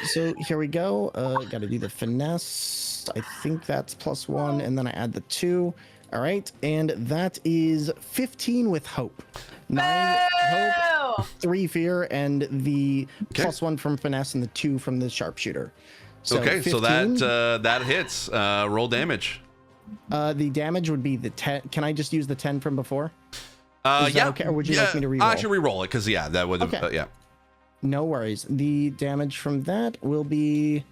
So here we go. Got to do the finesse. I think that's +1, and then I add the 2. All right, and that is 15 with hope. 9 hope, 3 fear, and the +1 from finesse and the 2 from the sharpshooter. So okay, 15, so that hits. Roll damage. The damage would be the 10. Can I just use the 10 from before? Is that okay, or would you like me to reroll? I should reroll it because that would have yeah. No worries. The damage from that will be,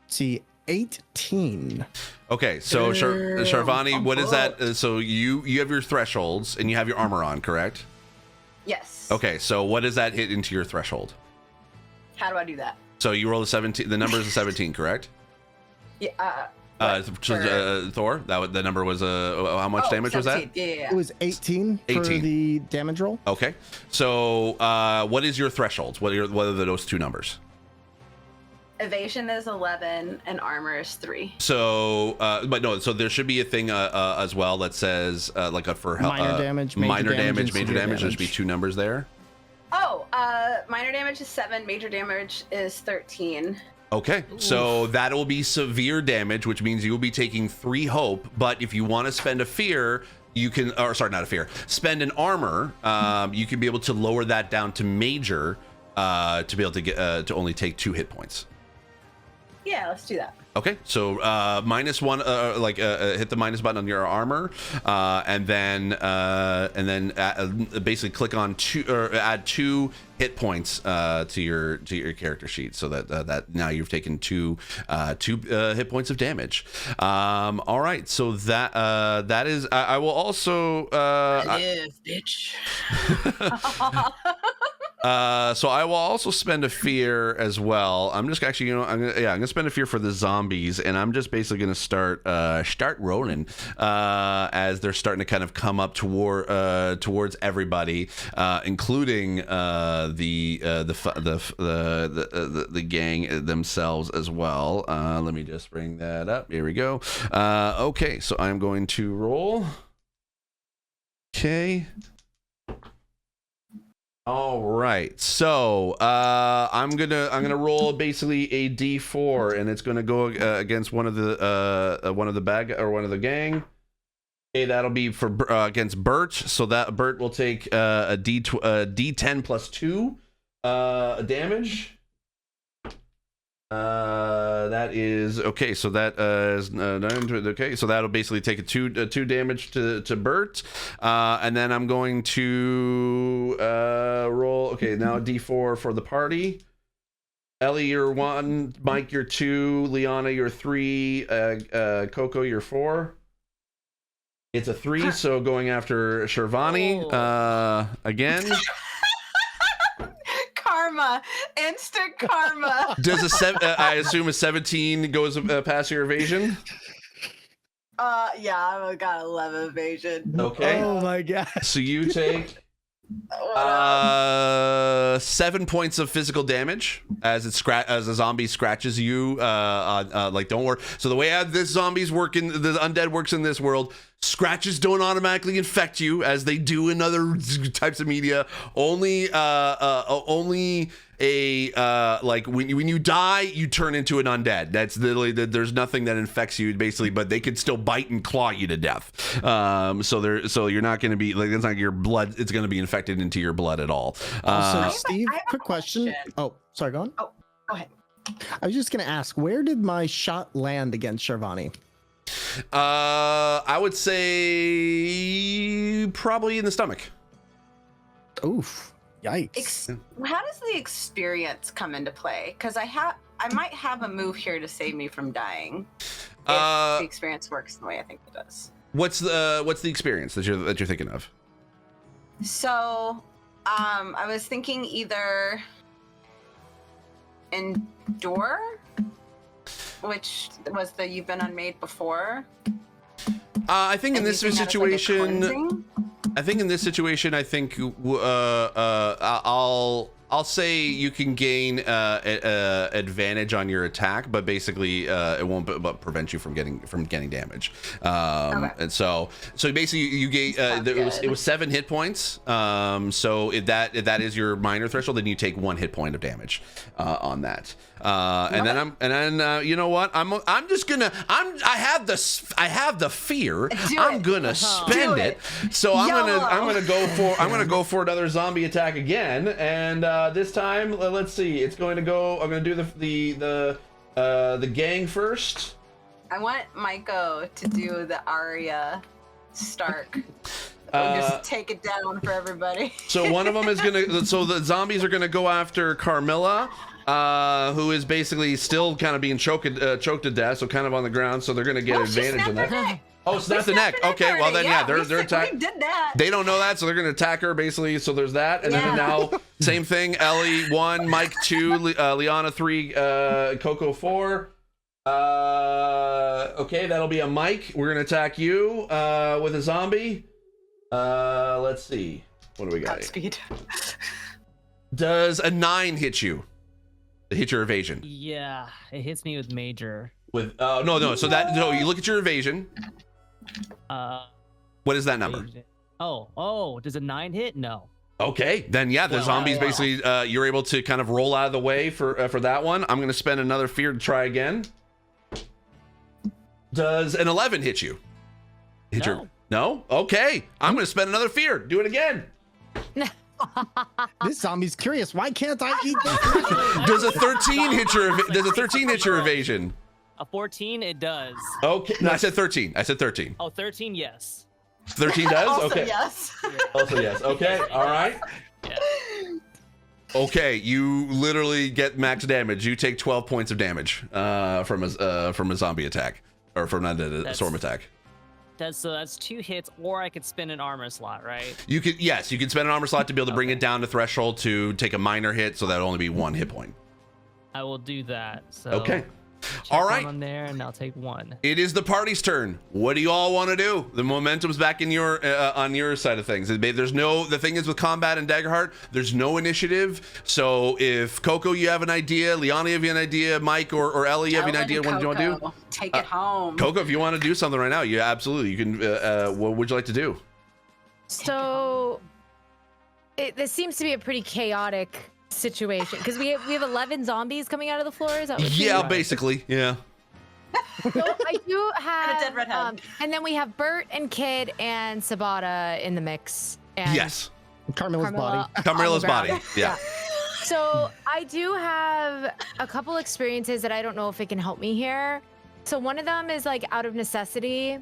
let's see, 18. Okay, so Sharvani, what is that? So you have your thresholds and you have your armor on, correct? Yes. Okay, so what does that hit into your threshold? How do I do that? So you roll a 17. The number is a 17, correct? Yeah. Thor. The number was how much damage 17. was that? Yeah. It was 18 for the damage roll. Okay. So what is your thresholds? What are those two numbers? Evasion is 11 and armor is 3. So, but no. So there should be a thing as well that says for minor damage, major damage. severe There should be 2 numbers there. Oh, Minor damage is 7. Major damage is 13. Okay, so that'll be severe damage, which means you'll be taking 3 hope. But if you want to spend a fear, you can, or sorry, not a fear, spend an armor. You can be able to lower that down to major to be able to get to only take 2 hit points. Yeah, let's do that. Okay, so -1, hit the minus button on your armor, and then basically click on 2 or add 2 hit points to your character sheet, so that now you've taken 2 hit points of damage. All right, so that is. I will also. Bitch. So I will also spend a fear as well. I'm just actually, I'm gonna spend a fear for the zombies, and I'm just basically gonna start rolling as they're starting to kind of come up towards everybody, including the gang themselves as well. Let me just bring that up. Here we go. Okay, so I'm going to roll. Okay. All right, so I'm gonna roll basically a D4, and it's gonna go against one of the gang. Okay, that'll be for against Bert. So that Bert will take a D10 plus 2 damage. That is okay. So that is 9. Okay, so that'll basically take a 2 damage to Bert, and then I'm going to roll. Okay, now a D4 for the party. Ellie, you're 1. Mike, you're 2. Liana, you're 3. Coco, you're 4. It's a 3, so going after Shervani again. Karma, instant karma. Does I assume a 17 goes past your evasion? Yeah, I've got 11 evasion. Okay. Oh my god. So you take 7 points of physical damage as a zombie scratches you. Like, don't worry. So the way this zombies work in the undead works in this world, scratches don't automatically infect you as they do in other types of media. Only like when you die, you turn into an undead. That's literally there's nothing that infects you basically, but they could still bite and claw you to death. So you're not going to be like, it's not your blood. It's going to be infected into your blood at all. So Steve, quick question. Oh, sorry, go on. Oh, go ahead. I was just going to ask, where did my shot land against Shervani? I would say probably in the stomach. Oof. Yikes. How does the experience come into play? Because I might have a move here to save me from dying. If the experience works the way I think it does. What's the experience that you're thinking of? So, I was thinking either endure, which was the you've been unmade before. I think in this situation, I think I'll say you can gain advantage on your attack, but basically it won't prevent you from getting damage. Okay. And so basically you gain it was 7 hit points. So if that is your minor threshold, then you take 1 hit point of damage on that. And then you know what? I have the fear. I'm gonna spend it. So I'm gonna go for another zombie attack again, and this time let's see. It's going to go. I'm gonna do the gang first. I want Maiko to do the Arya Stark. Just take it down for everybody. So one of them is gonna. So the zombies are gonna go after Carmilla, who is basically still kind of being choked to death, so kind of on the ground. So they're gonna get advantage on that. Neck. Oh, snap the neck. Okay, well then, they're attacking. We did that. They don't know that, so they're gonna attack her basically. So there's that, and then now same thing. Ellie 1, Mike 2, Liana 3, Coco 4. Okay, that'll be a Mike. We're gonna attack you with a zombie. Let's see. What do we got? Speed. Does a 9 hit you? Hit your evasion? Yeah, it hits me with major. With no. So you look at your evasion. What is that number? Oh, does a 9 hit? No. Okay, then yeah, the zombies basically you're able to kind of roll out of the way for that one. I'm going to spend another fear to try again. Does an 11 hit you? No? Okay, I'm going to spend another fear. Do it again. This zombie's curious. Why can't I eat this? Does a 13 hit your evasion? A 14, it does. Okay, no, I said 13. Oh, 13, yes. 13 does? Also, Okay. yes. Also yes. Okay. All right. Yeah. Okay, you literally get max damage. You take 12 points of damage from a zombie attack, or from a storm attack. That's 2 hits, or I could spin an armor slot, right? You could spend an armor slot to be able to bring it down to threshold to take a minor hit, so that'll only be 1 hit point. I will do that. So Okay. check All right. one on there, and I'll take 1. It is the party's turn. What do you all want to do? The momentum's back in your on your side of things. The thing is with combat and Daggerheart, there's no initiative. So if Coco, you have an idea, Liana, you have an idea, Mike or Ellie, you have an idea what you want to do? Take it home. Coco, if you want to do something right now, you absolutely you can. What would you like to do? So this seems to be a pretty chaotic situation because we have 11 zombies coming out of the floor. Is that what Yeah, basically, yeah. So I do have And a dead redhead. and then we have Bert and Kid and Sabata in the mix. And Yes, Carmilla's body. Carmilla's on the body. ground. Yeah. So I do have a couple experiences that I don't know if it can help me here. So one of them is like out of necessity,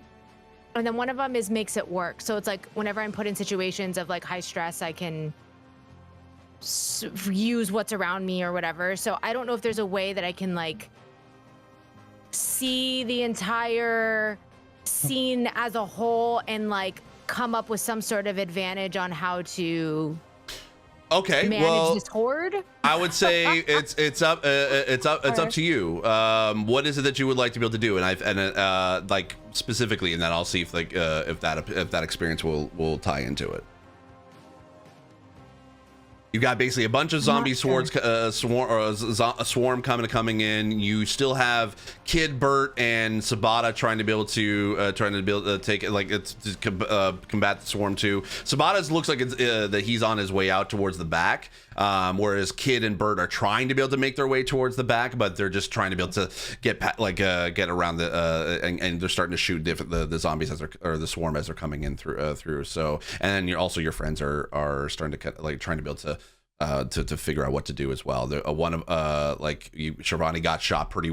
and then one of them is makes it work. So it's like whenever I'm put in situations of like high stress, I can use what's around me or whatever. So I don't know if there's a way that I can like see the entire scene as a whole and like come up with some sort of advantage on how to Okay. manage this horde. I would say it's up to you. What is it that you would like to be able to do? And like specifically, and then I'll see if if that experience will tie into it. You've got basically a bunch of zombie swords, a swarm coming in. You still have Kid, Bert, and Sabata trying to be able to take it, like it's to combat the swarm too. Sabata's looks like it's that he's on his way out towards the back, whereas Kid and Bert are trying to be able to make their way towards the back, but they're just trying to be able to get around and they're starting to shoot the zombies or the swarm as they're coming in through. So, and then your friends are starting to trying to be able to figure out what to do as well. Shivani got shot pretty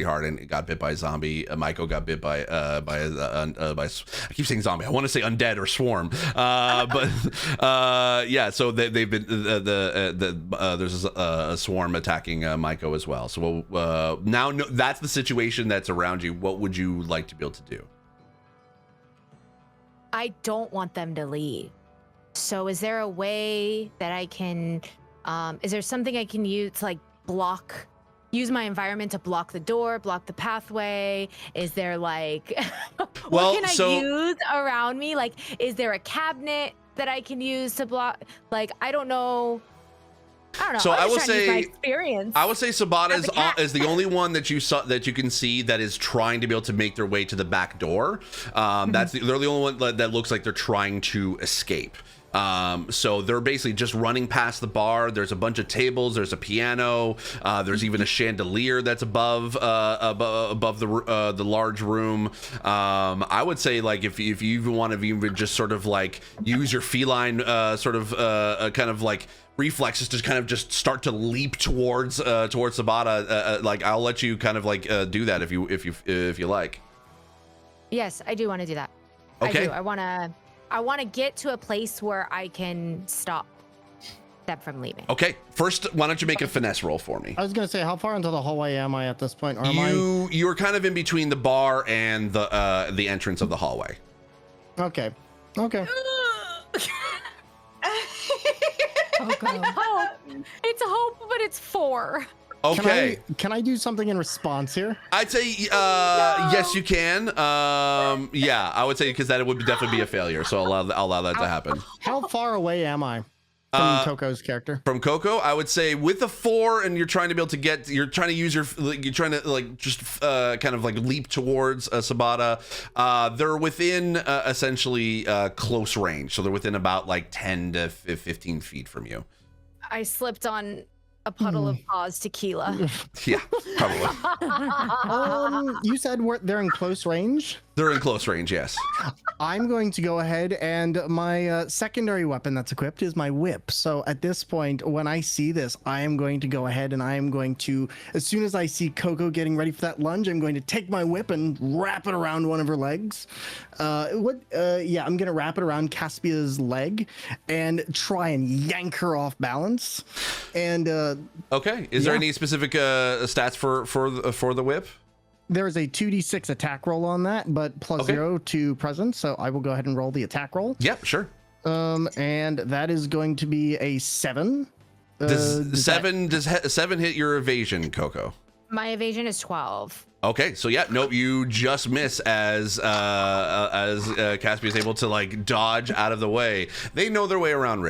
hard and got bit by a zombie. Maiko got bit by I keep saying zombie. I want to say undead or swarm. Yeah. So they've been there's a swarm attacking Maiko as well. So now that's the situation that's around you. What would you like to be able to do? I don't want them to leave. So is there a way that I can, is there something I can use to like use my environment to block the door, block the pathway? Is there like, what can I use around me? Like, is there a cabinet that I can use to block? Like, I don't know. So I will say, my experience. I would say Sabata is the only one that you can see that is trying to be able to make their way to the back door. They're the only one that looks like they're trying to escape. So they're basically just running past the bar. There's a bunch of tables. There's a piano. There's even a chandelier that's above the large room. I would say like if you even want to even just sort of like use your feline kind of like reflexes to kind of just start to leap towards Sabata. Like I'll let you kind of like do that if you like. Yes, I do want to do that. Okay. I do. I want to get to a place where I can stop them from leaving. Okay. First, why don't you make a finesse roll for me? I was gonna say, how far into the hallway am I at this point? Or You're kind of in between the bar and the entrance of the hallway. Okay. It's hope, but it's 4. Okay. Can I do something in response here? I'd say yes, you can. Yeah, I would say because that would definitely be a failure. So I'll allow that to happen. How far away am I? From Coco's character. From Coco, I would say with a 4, and you're trying to be able to get, you're trying to use your, you're trying to like just kind of like leap towards Sabata. They're within essentially close range, so they're within about like 10 to 15 feet from you. I slipped on a puddle of Paw's tequila. Yeah, probably. You said they're in close range? They're in close range, yes. I'm going to go ahead, and my secondary weapon that's equipped is my whip. So at this point, when I see this, I am going to go ahead and I am going to, as soon as I see Coco getting ready for that lunge, I'm going to take my whip and wrap it around one of her legs. I'm going to wrap it around Caspia's leg and try and yank her off balance. And okay, is there any specific stats for the whip? There is a 2d6 attack roll on that, but plus 0 to presence. So I will go ahead and roll the attack roll. Yep, sure. And that is going to be a 7. Does 7 hit your evasion, Coco? My evasion is 12. Okay, so yeah, nope, you just miss as Caspia is able to like dodge out of the way. They know their way around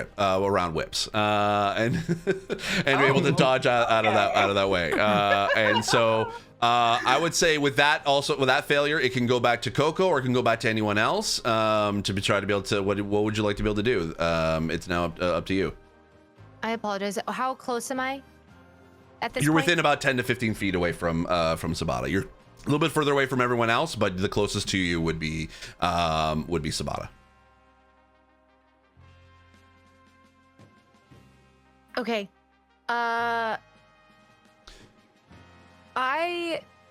whips, and be able to dodge out of that way. And so I would say with that failure, it can go back to Coco or it can go back to anyone else try to be able to. What would you like to be able to do? It's now up to you. I apologize. How close am I? At this You're point? within about 10 to 15 feet away from Sabata. You're a little bit further away from everyone else, but the closest to you would be Sabata. Okay.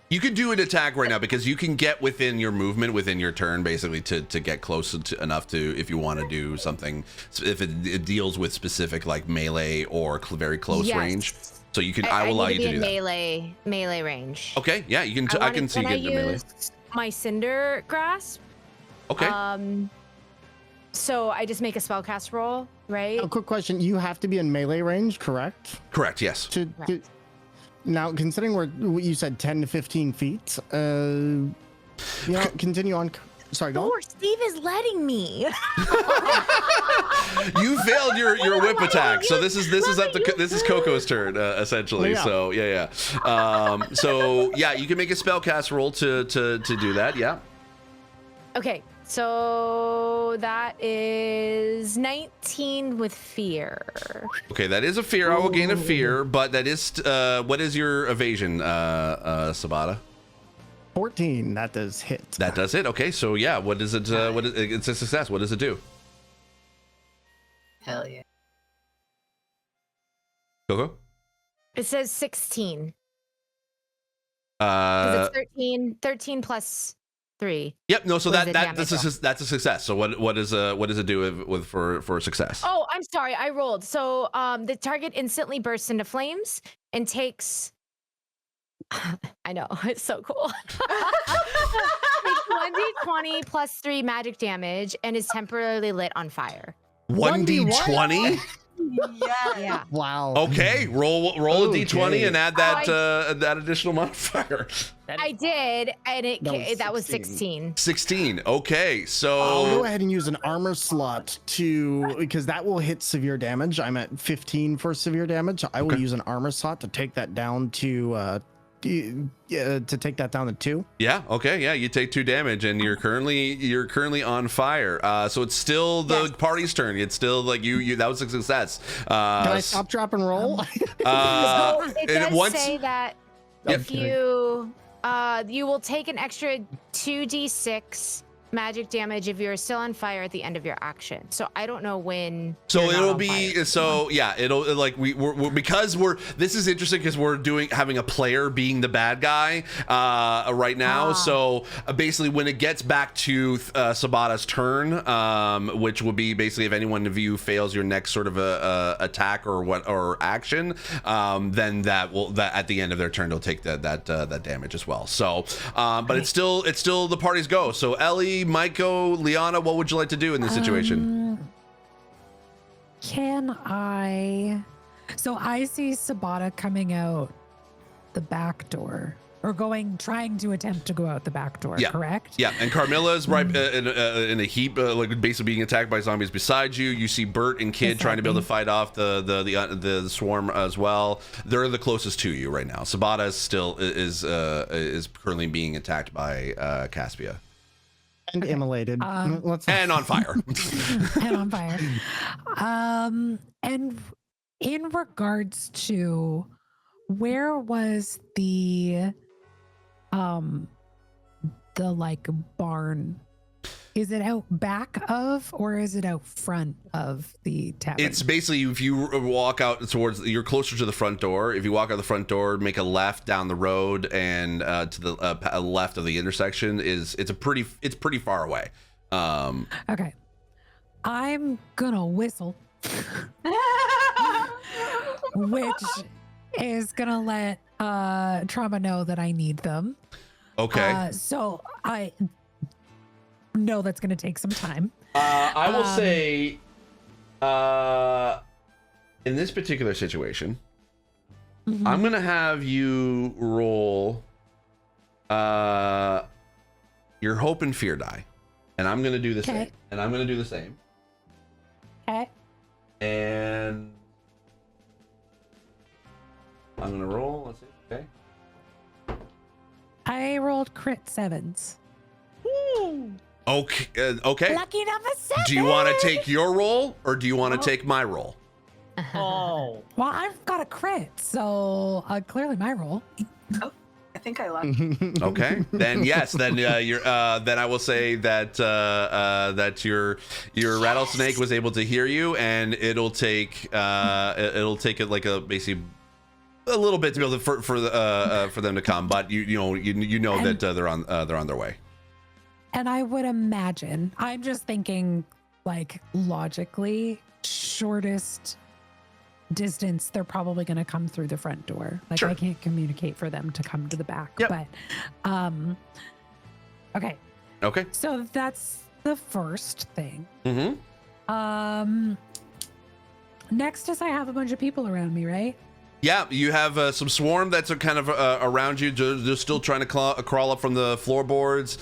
You can do an attack right now because you can get within your movement within your turn, basically to get close enough to, if you want to do something, if it deals with specific like melee or very close range. So you can. I will allow you to do that. Melee range. Okay. Yeah, you can. I can see you get into melee. My cinder grasp. Okay. So I just make a spellcast roll, right? A quick question: you have to be in melee range, correct? Correct. Yes. Now, considering what you said, 10 to 15 feet. Continue on. Sorry, go on. Steve is letting me. You failed your whip attack, so this is Coco's turn essentially. Yeah. So yeah. So yeah, you can make a spellcast roll to do that. Yeah. Okay, so that is 19 with fear. Okay, that is a fear. I will gain a fear, but that is what is your evasion, Sabata? 14. That does hit. That does hit. Okay, so yeah, what is it? It's a success. What does it do? Hell yeah. Coco? It says 16. Because it's 13 plus 3. Yep. No. So that's damage a success. So what does it do with for success? Oh, I'm sorry. I rolled. So the target instantly bursts into flames and takes. I know, it's so cool. Takes 1d20 plus 3 magic damage and is temporarily lit on fire. 1d20? Yeah. Wow. Okay, roll a d20 and add that additional modifier. I did, and that was 16. 16. Okay, so I'll go ahead and use an armor slot because that will hit severe damage. I'm at 15 for severe damage. I will use an armor slot to take that down to 2. Yeah. Okay. Yeah. You take 2 damage, and you're currently on fire. So it's still the party's turn. It's still like you. That was a success. Can I stop, drop, and roll? So it does say that if you will take an extra 2d6 magic damage if you're still on fire at the end of your action. So I don't know when. So it'll be it'll like we're because this is interesting because we're having a player being the bad guy right now. So basically when it gets back to Sabata's turn, which would be basically if any one of you fails your next sort of attack or action, then that at the end of their turn they'll take that damage as well. So but it's still the party's go. So Ellie, Maiko, Liana, what would you like to do in this situation? So I see Sabata coming out the back door. or trying to attempt to go out the back door, Yeah. correct? Yeah, and Carmilla's right in a heap, like basically being attacked by zombies beside you. You see Bert and Kid trying to be able to fight off the swarm as well. They're the closest to you right now. Sabata is currently being attacked by Caspia. And immolated. And on fire. And on fire. And in regards to where was the like barn? Is it out back of, or is it out front of the tavern? It's basically, if you walk out towards, you're closer to the front door. If you walk out the front door, make a left down the road, and to the left of the intersection it's pretty far away. Okay, I'm gonna whistle, which is gonna let Trauma know that I need them. Okay. So I know that's going to take some time. I will say, in this particular situation, I'm going to have you roll your hope and fear die. And I'm going to do the same. And I'm going to do the same. Okay. And I'm going to roll. Let's see. Okay. I rolled crit 7s. Okay. Lucky number 7. Do you want to take your roll, or do you want to take my roll? Oh. Well, I've got a crit, so clearly my roll. Oh, I think I lost. Okay. Then yes. Then you're. Then I will say that that your rattlesnake was able to hear you, and it'll take it like a basically a little bit to be able to for them to come, but you know that they're on their way. And I would imagine, I'm just thinking like logically, shortest distance, they're probably going to come through the front door. Like Sure. I can't communicate for them to come to the back. Yep. But okay. Okay. So that's the first thing. Mm-hmm. Next is I have a bunch of people around me, right? Yeah, you have some swarm that's kind of around you. They're still trying to crawl up from the floorboards.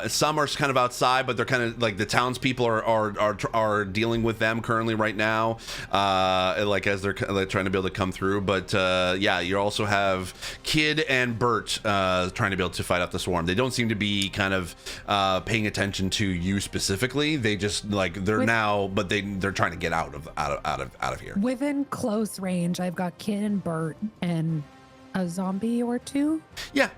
Some are kind of outside, but they're kind of like the townspeople are dealing with them currently right now, like as they're trying to be able to come through. But yeah, you also have Kid and Bert trying to be able to fight off the swarm. They don't seem to be kind of paying attention to you specifically. They just like they're trying to get out of here. Within close range, I've got Kid and Bert and a zombie or two. Yeah.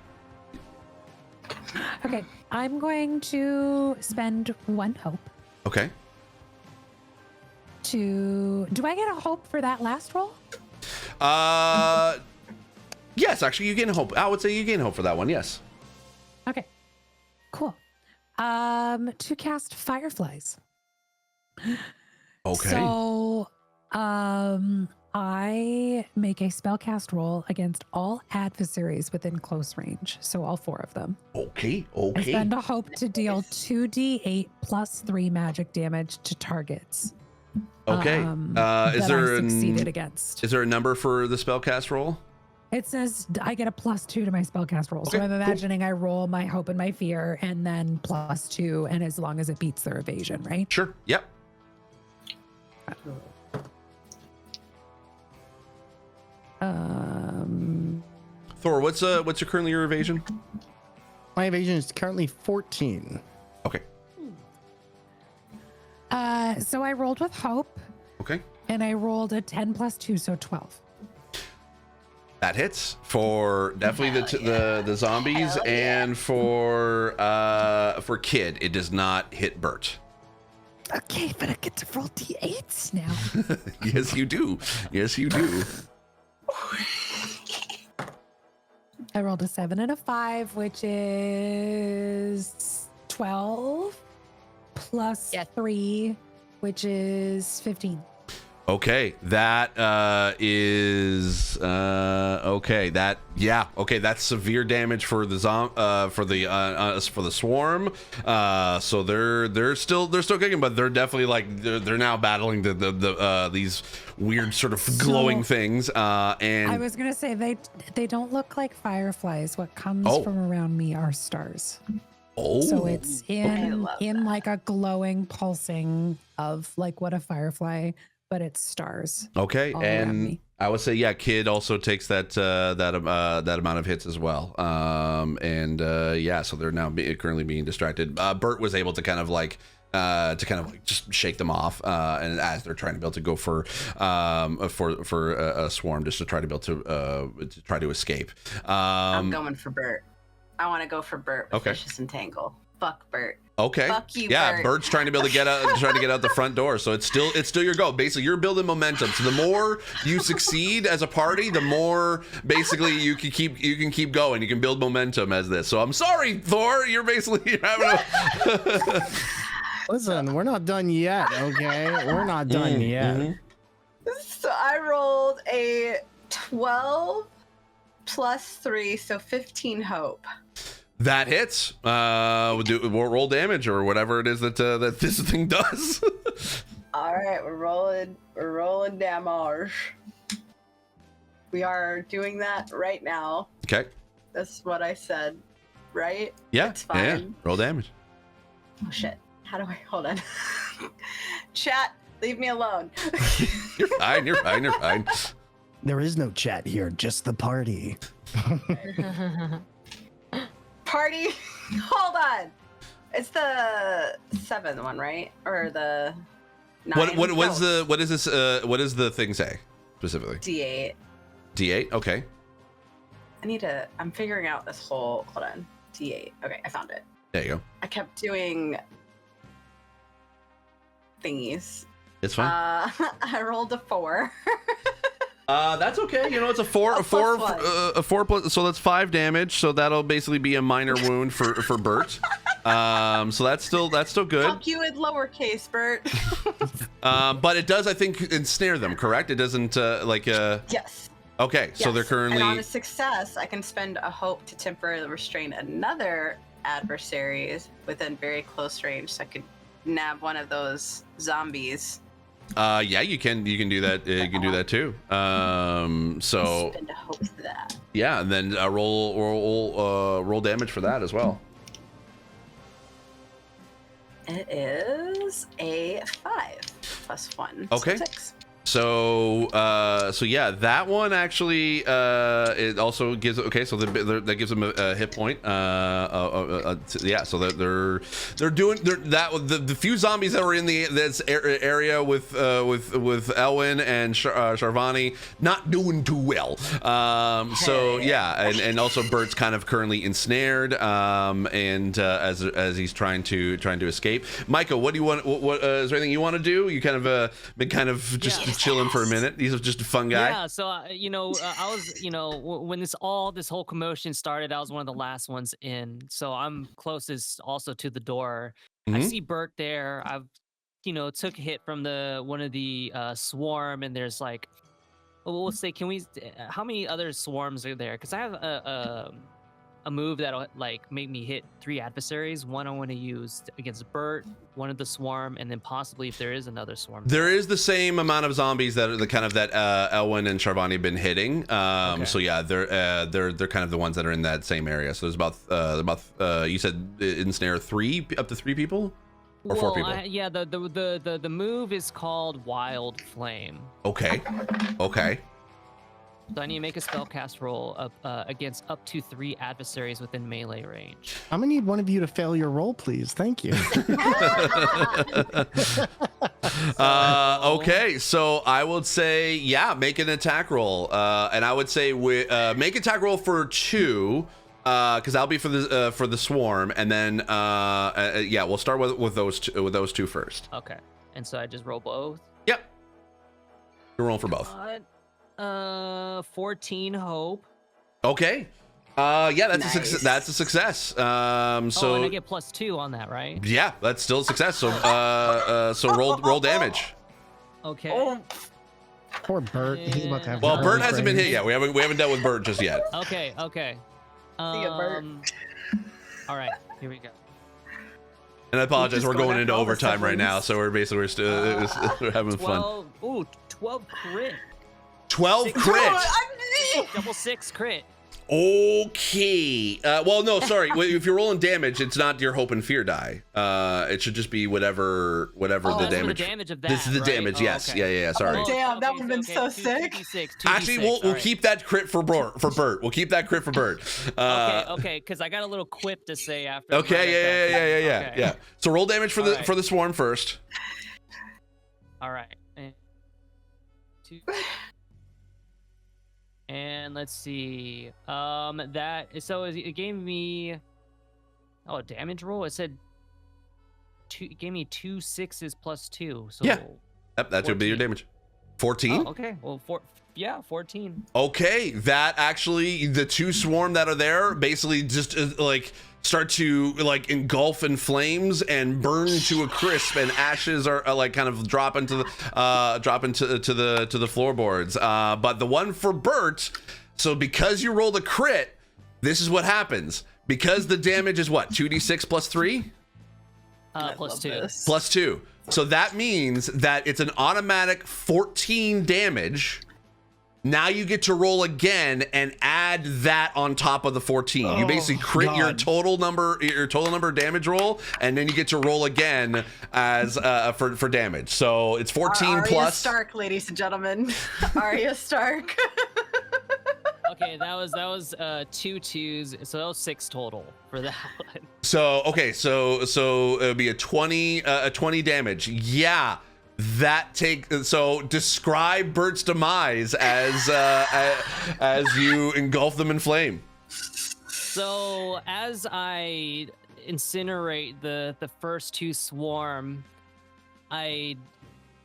Okay, I'm going to spend 1 hope. Okay. Do I get a hope for that last roll? Yes, actually, you gain hope. I would say you gain hope for that one. Yes. Okay, cool. To cast fireflies. Okay. So, I make a spellcast roll against all adversaries within close range. So all 4 of them. Okay. I spend a hope to deal 2d8 plus 3 magic damage to targets. Okay. Is there succeeded against? Is there a number for the spellcast roll? It says I get a +2 to my spellcast roll. So Okay, I'm cool. imagining I roll my hope and my fear and then +2, and as long as it beats their evasion, right? Sure. Yep. Thor, what's your currently your evasion? My evasion is currently 14. Okay. So I rolled with hope, Okay. and I rolled a 10 + 2, so 12. That hits for definitely the zombies, and for Kid, it does not hit Bert. Okay, but I get to roll d8s now. Yes, you do. Yes, you do. I rolled a 7 and a 5, which is 12 plus Yeah. 3, which is 15. Okay, that is okay. That's severe damage for the for the swarm. So they're still kicking, but they're definitely like they're now battling these weird sort of glowing things. And I was gonna say they don't look like fireflies. What comes from around me are stars. oh, So it's in love like a glowing pulsing of like what a firefly, but it's stars. okay, all around and me. I would say Kid also takes that amount of hits as well. So they're now currently being distracted. Bert was able to kind of like just shake them off, and as they're trying to be able to go for a swarm, just to try to be able to try to escape. I'm going for Bert. I want to go for Bert with Okay. Vicious Entangle. Fuck Bert. Okay. Fuck you, yeah, Bert. Bert's trying to be able to get out the front door, so it's still your goal. Basically, you're building momentum. So the more you succeed as a party, the more basically you can keep going. You can build momentum as this. So I'm sorry, Thor. You're having a Listen, we're not done yet, okay? We're not done yet. So I rolled a 12 plus 3, so 15 hope. That hits. We'll roll damage or whatever it is that this thing does. All right, we're rolling damage. We are doing that right now. Okay. That's what I said, right? Yeah. It's Yeah. fine. Roll damage. Oh shit. How do I hold on? Chat, leave me alone. You're fine. You're fine. There is no chat here, just the party. Party. Hold on. It's the 7th one, right? Or the 9th? What does the thing say specifically? D8. D8. Okay. I'm figuring out this whole, hold on. D8. Okay, I found it. There you go. I kept doing thingies. It's fine. I rolled a 4. That's okay. You know, it's a four, so that's 5 damage. So that'll basically be a minor wound for Bert. So that's still good. Fuck you in lowercase, Bert. But it does, I think, ensnare them. Correct? It doesn't Yes. Okay, so Yes. they're currently. And on a success, I can spend a hope to temporarily restrain another adversaries within very close range. So I could nab one of those zombies. Yeah, you can do that. You can do that too. So Spend a hope for that. yeah, and then roll damage for that as well. It is a 5 plus 1. Okay. So 6. So yeah, that one actually it also gives that gives them a hit point. Yeah, so they're doing the few zombies that were in this area with Elwyn and Sharvani not doing too well. So yeah, and also Bert's kind of currently ensnared, and as he's trying to escape. Micah, what do you want? What is there anything you want to do? You kind of been kind of just chilling for a minute. He's just a fun guy. Yeah, so I was, when this whole commotion started, I was one of the last ones in. So I'm closest also to the door. I see Bert there. I've, took a hit from one of the swarm, and there's like, we'll say, how many other swarms are there? Because I have a move that'll like make me hit 3 adversaries. One I want to use against Bert, one of the swarm, and then possibly if there is another swarm. There is the same amount of zombies that are the kind of that Elwyn and Sharvani have been hitting. Okay. So yeah, they're kind of the ones that are in that same area. So there's about you said ensnare up to 3 people or 4 people. Yeah, the move is called Wild Flame. Okay. So I need to make a spellcast roll against up to 3 adversaries within melee range. I'm gonna need one of you to fail your roll, please. Thank you. Okay, so I would say, yeah, make an attack roll, and I would say make an attack roll for 2, because that'll be for the swarm, and then yeah, we'll start with those two first. Okay, and so I just roll both. Yep, you're rolling for both. 14 hope. Okay. Yeah, that's Nice. that's a success. So and I get +2 on that, right? yeah, that's still a success. So so roll damage. Okay. Oh, Poor Bert. He's about to have. Well, an Bert early hasn't been grave. hit yet. We haven't dealt with Bert just yet. Okay. See ya, Bert. All right, here we go. And I apologize, just we're going going into after all the overtime right now, siblings. so we're still we're having fun. 12 crit. 12 crit. Double 6 crit. Okay. Well, no, sorry. If you're rolling damage, it's not your hope and fear die. It should just be whatever the that's damage. the damage of that, This is the right? damage. Oh, yes. okay. Yeah. Sorry. Oh, damn, that would've been so sick. 2d6, Actually, 2d6, we'll right. keep that crit for Bert. We'll keep that crit for Bert. Okay, because I got a little quip to say after. Okay. Yeah. So roll damage for Alright. the swarm first. All right. And 2. And let's see. It gave me a damage roll. It said it gave me 2 6s plus 2. So Yeah. Yep, that would be your 14. damage. 14. Oh, okay. Well, 14. Okay, that actually, the 2 swarm that are there basically just like start to like engulf in flames and burn to a crisp, and ashes are like kind of drop into the floorboards. But the one for Bert, so because you rolled a crit, this is what happens. Because the damage is what, 2d6 plus 3? Plus 2. Plus 2. So that means that it's an automatic 14 damage. Now you get to roll again and add that on top of the 14. You basically crit your total number damage roll, and then you get to roll again as for damage. So it's 14 Arya plus. Stark, ladies and gentlemen. Arya Stark. Okay, that was 2 2s, so that was 6 total for that one. So okay, so it would be a 20 damage. Yeah. So describe Bert's demise as you engulf them in flame. So as I incinerate the first 2 swarm, I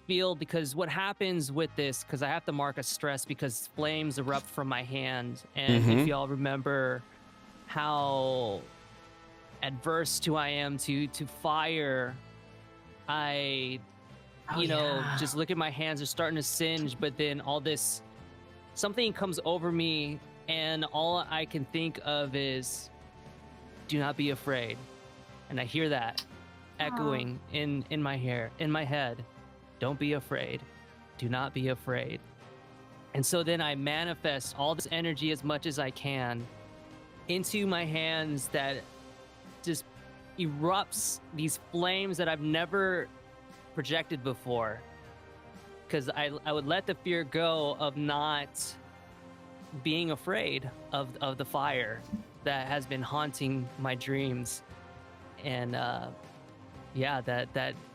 feel, because what happens with this, because I have to mark a stress because flames erupt from my hand, and if y'all remember how adverse I am to fire, just look at my hands are starting to singe, but then something comes over me, and all I can think of is, do not be afraid. And I hear that echoing in my head. Don't be afraid. Do not be afraid. And so then I manifest all this energy as much as I can into my hands that just erupts these flames that I've never projected before, because I would let the fear go of not being afraid of the fire that has been haunting my dreams, and that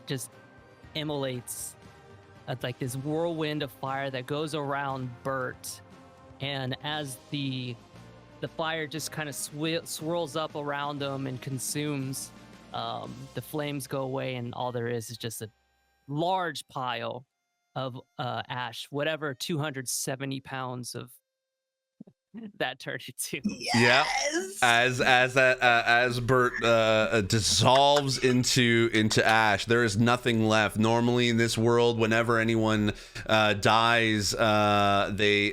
just emulates like this whirlwind of fire that goes around Bert, and as the fire just kind of swirls up around them and consumes, the flames go away, and all there is just a large pile of ash, whatever 270 pounds of that turned into. Yeah. As Bert dissolves into ash, there is nothing left. Normally in this world, whenever anyone dies, they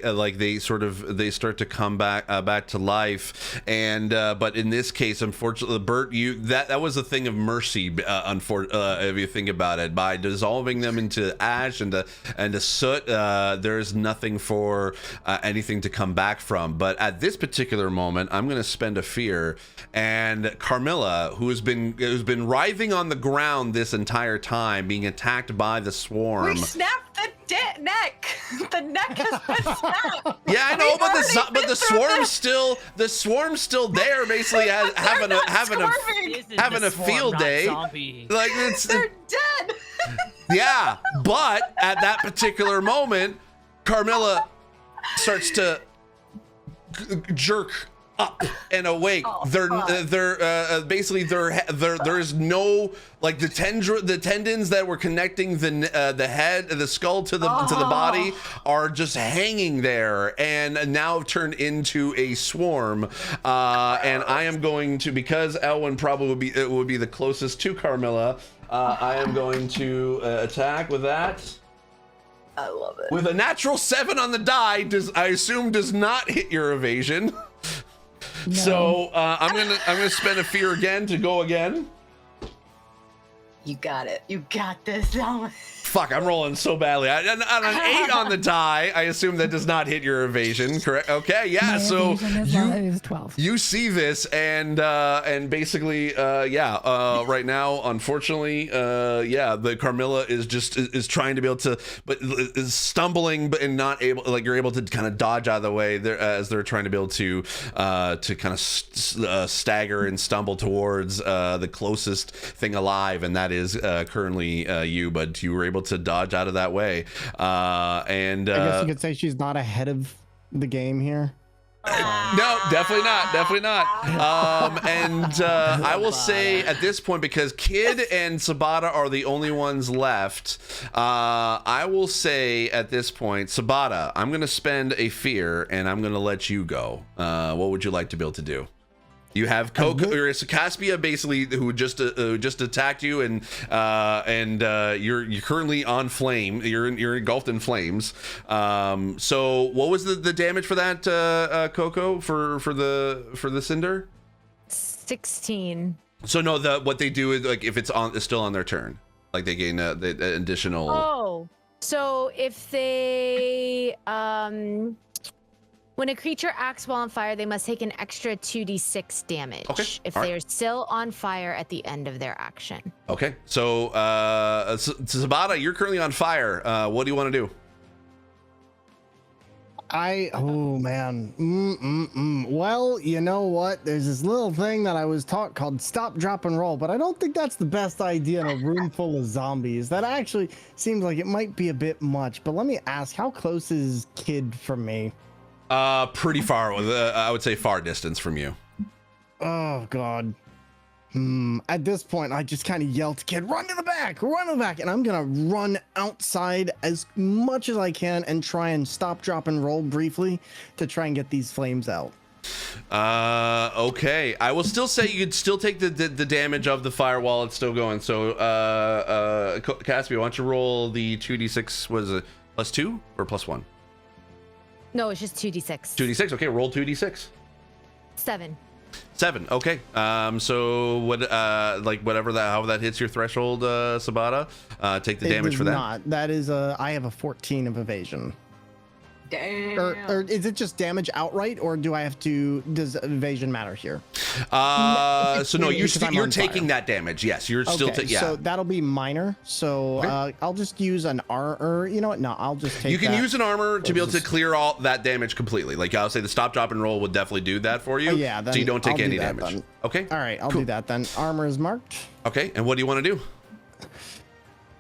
start to come back to life. And but in this case, unfortunately, Bert, that was a thing of mercy. If you think about it, by dissolving them into ash and to soot, there is nothing for anything to come back from. But at this particular moment, I'm going to spend a fear, and Carmilla, who's been writhing on the ground this entire time, being attacked by the swarm. We snapped the neck. The neck has been snapped. Yeah, I know, but the swarm's still there, basically having a field day. Zombie. Like They're dead. Yeah, but at that particular moment, Carmilla starts to jerk up and awake. There is no, like, the tendons that were connecting the skull to the body are just hanging there, and now have turned into a swarm. And I am going to, because Elwyn probably would be the closest to Carmilla, I am going to attack with that. I love it. With a natural 7 on the die, I assume does not hit your evasion. No. So I'm gonna spend a fear again to go again. You got it. You got this. Fuck, I'm rolling so badly. On an 8 on the die, I assume that does not hit your evasion, correct? Okay, yeah. My So evasion is 12. you see this, and basically, right now, unfortunately, the Carmilla is trying to be able to, but is stumbling, but and not able. Like you're able to kind of dodge out of the way there as they're trying to be able to kind of stagger and stumble towards the closest thing alive, and that is currently you. But you were able to dodge out of that way, and I guess you could say she's not ahead of the game here. no, definitely not. I will say at this point, because Kid and Sabata are the only ones left, I will say at this point, Sabata, I'm going to spend a fear and I'm going to let you go. What would you like to be able to do? You have Caspia, basically, who just attacked you, and you're currently on flame. You're engulfed in flames. So what was the damage for that, Coco, for the cinder? 16. So no, what they do is, like, if it's still on their turn, like they gain the additional. Oh, so if they when a creature acts while on fire, they must take an extra 2d6 damage if they are still on fire at the end of their action. Okay, so Sabata, you're currently on fire. What do you want to do? Oh man. Well, you know what? There's this little thing that I was taught called stop, drop, and roll, but I don't think that's the best idea in a room full of zombies. That actually seems like it might be a bit much. But let me ask, how close is Kid from me? Pretty far. I would say far distance from you. Oh God. At this point, I just kind of yelled to Kid, run to the back, and I'm gonna run outside as much as I can and try and stop, drop, and roll briefly to try and get these flames out. Okay. I will still say you could still take the damage of the fire while it's still going. So, Caspia, why don't you roll the 2d6? Was it +2 or +1? No, it's just 2d6. 2d6. Okay, roll 2d6. 7. 7. Okay. So what? Whatever however that hits your threshold, Sabata, take the damage for that. Not. That is I have a 14 of evasion. Damn. Or is it just damage outright, or does evasion matter here? So no, you're taking fire. that damage. Yes, you're still. Yeah. So that'll be minor. So Okay. I'll just use an armor. You know what? No, I'll just take. You can that. use an armor to be able to clear all that damage completely. Like I'll say, the stop, drop, and roll would definitely do that for you. Yeah. Then so you don't take I'll any do that damage. then. Okay. All right, I'll do that then. Armor is marked. Okay. And what do you want to do?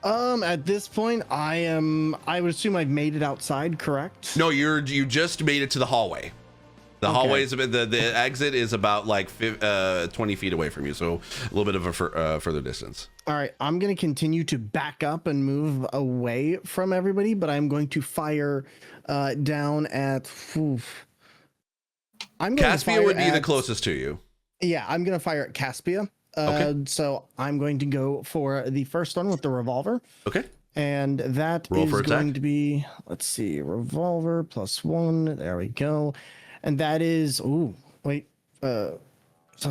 At this point, I would assume I've made it outside, correct? No, you just made it to the hallway. The hallway is the exit is about like 20 feet away from you, so a little bit of a further distance. All right, I'm going to continue to back up and move away from everybody, but I'm going to fire down at. Caspia would be the closest to you. Yeah, I'm going to fire at Caspia. Okay. So I'm going to go for the first one with the revolver. Okay. And that Roll is for attack. going to be, let's see, revolver +1. There we go. And that is, is that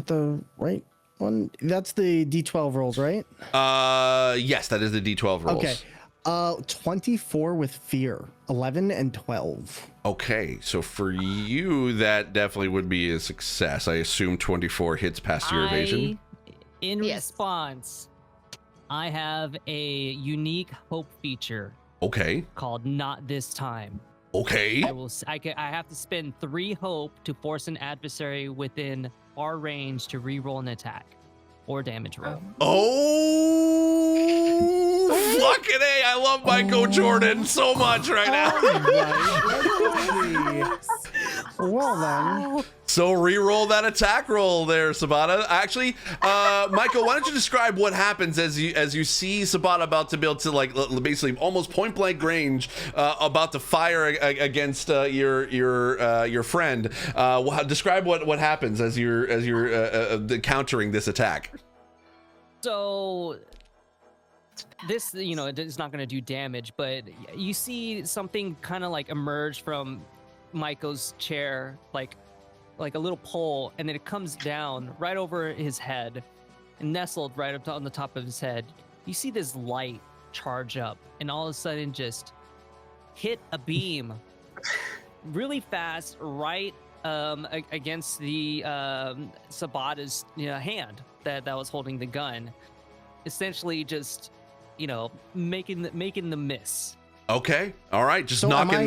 the right one? That's the D12 rolls, right? Yes, that is the D12 rolls. Okay. 24 with fear, 11 and 12. Okay, so for you, that definitely would be a success. I assume 24 hits past your evasion. In Yes. response, I have a unique hope feature Okay. called "Not This Time." Okay. I have to spend 3 hope to force an adversary within our range to re-roll an attack or damage roll. Oh, fucking A. I love Michael Jordan so much right now. Well then. So re-roll that attack roll there, Sabata. Actually, Michael, why don't you describe what happens as you see Sabata about to be able to, like, basically almost point blank range, about to fire against your friend. Describe what happens as you're countering this attack. So this, it's not going to do damage, but you see something kind of like emerge from Maiko's chair, like a little pole, and then it comes down right over his head and nestled right up on the top of his head. You see this light charge up and all of a sudden just hit a beam really fast right against the Sabata's hand that was holding the gun, essentially just making the miss. Okay, all right, just So knocking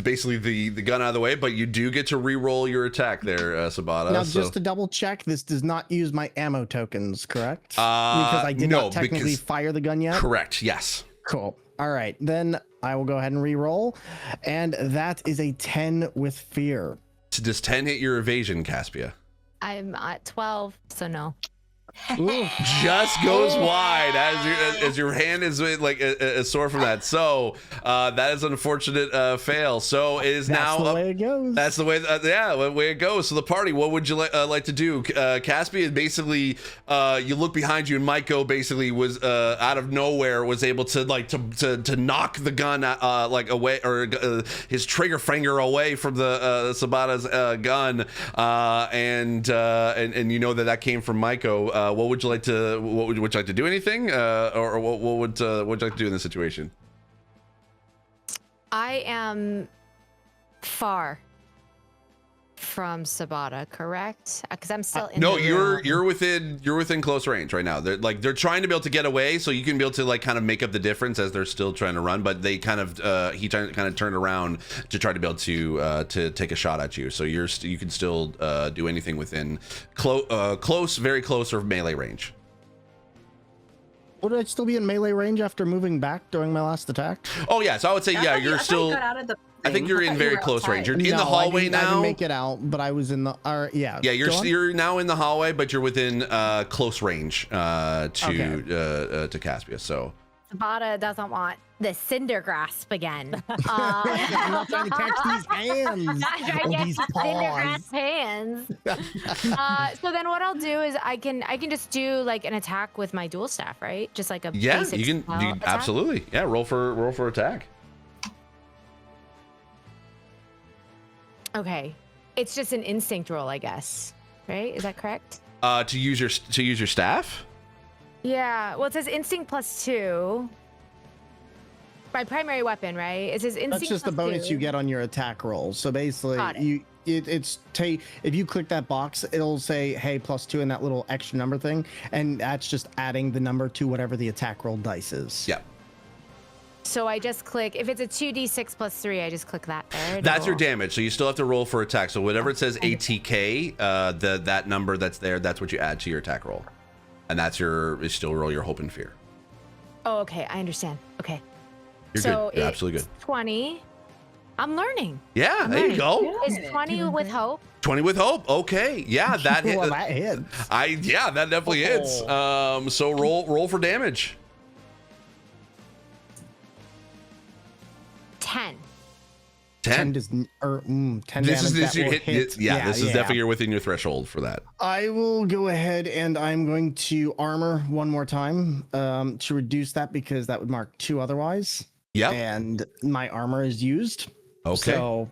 basically the gun out of the way, but you do get to re-roll your attack there, Sabata. Now, just to double check, this does not use my ammo tokens, correct? Because I did no, not technically fire the gun yet. Correct. Yes. Cool. All right, then I will go ahead and re-roll, and that is a 10 with fear. So does 10 hit your evasion, Caspia? I'm at 12, so no. Ooh. Just goes wide as your hand is like a sore from that. So that is an unfortunate fail. So it is now the way it goes. That's the way. The way it goes. So the party. What would you like to do? Caspia is basically. You look behind you, and Maiko basically was out of nowhere was able to to knock the gun away, or his trigger finger away from the Sabata's gun, and that came from Maiko. What would you like to? Would you like to do anything, or what would you like to do in this situation? I am far from Sabata, correct? Because I'm still in. No, the you're within close range right now. They're trying to be able to get away, so you can be able to kind of make up the difference as they're still trying to run. But they kind of he kind of turned around to try to be able to take a shot at you. So you can still do anything within close, very close, or melee range. Would I still be in melee range after moving back during my last attack? Oh yeah, so I would say you're still. I think you're in very close range. You're in the hallway now. I didn't make it out, but I was in the. Yeah. Yeah, you're now in the hallway, but you're within close range to Caspia. So Sabata doesn't want the cinder grasp again. I'm not trying to catch these hands. Not trying to or get these the cinder grasp paws. hands. So then what I'll do is I can just do like an attack with my dual staff, right? Just like a basic you can attack? absolutely roll for attack. Okay, it's just an instinct roll, I guess. Right? Is that correct? To use your staff. Yeah. Well, it says instinct +2. My primary weapon, right? It says instinct. That's just the bonus you get on your attack roll. So basically, if you click that box, it'll say hey +2 and that little extra number thing, and that's just adding the number to whatever the attack roll dice is. Yeah. So I just click, if it's a 2d6 +3, I just click that there. That's your damage. So you still have to roll for attack. So whatever it says ATK, that number that's there, that's what you add to your attack roll, and that's you still roll your hope and fear. Oh, okay, I understand. Okay. You're so good. You're absolutely good. 20. I'm learning. Yeah, there you go. It's 20 with hope. 20 with hope. Okay. Yeah, that hit. Well, that hits. That definitely hits. So roll for damage. 10. 10 does 10 This is damage this that your will hit. hit. This is definitely you're within your threshold for that. I will go ahead and I'm going to armor one more time to reduce that because that would mark 2 otherwise. Yeah. And my armor is used. Okay. So,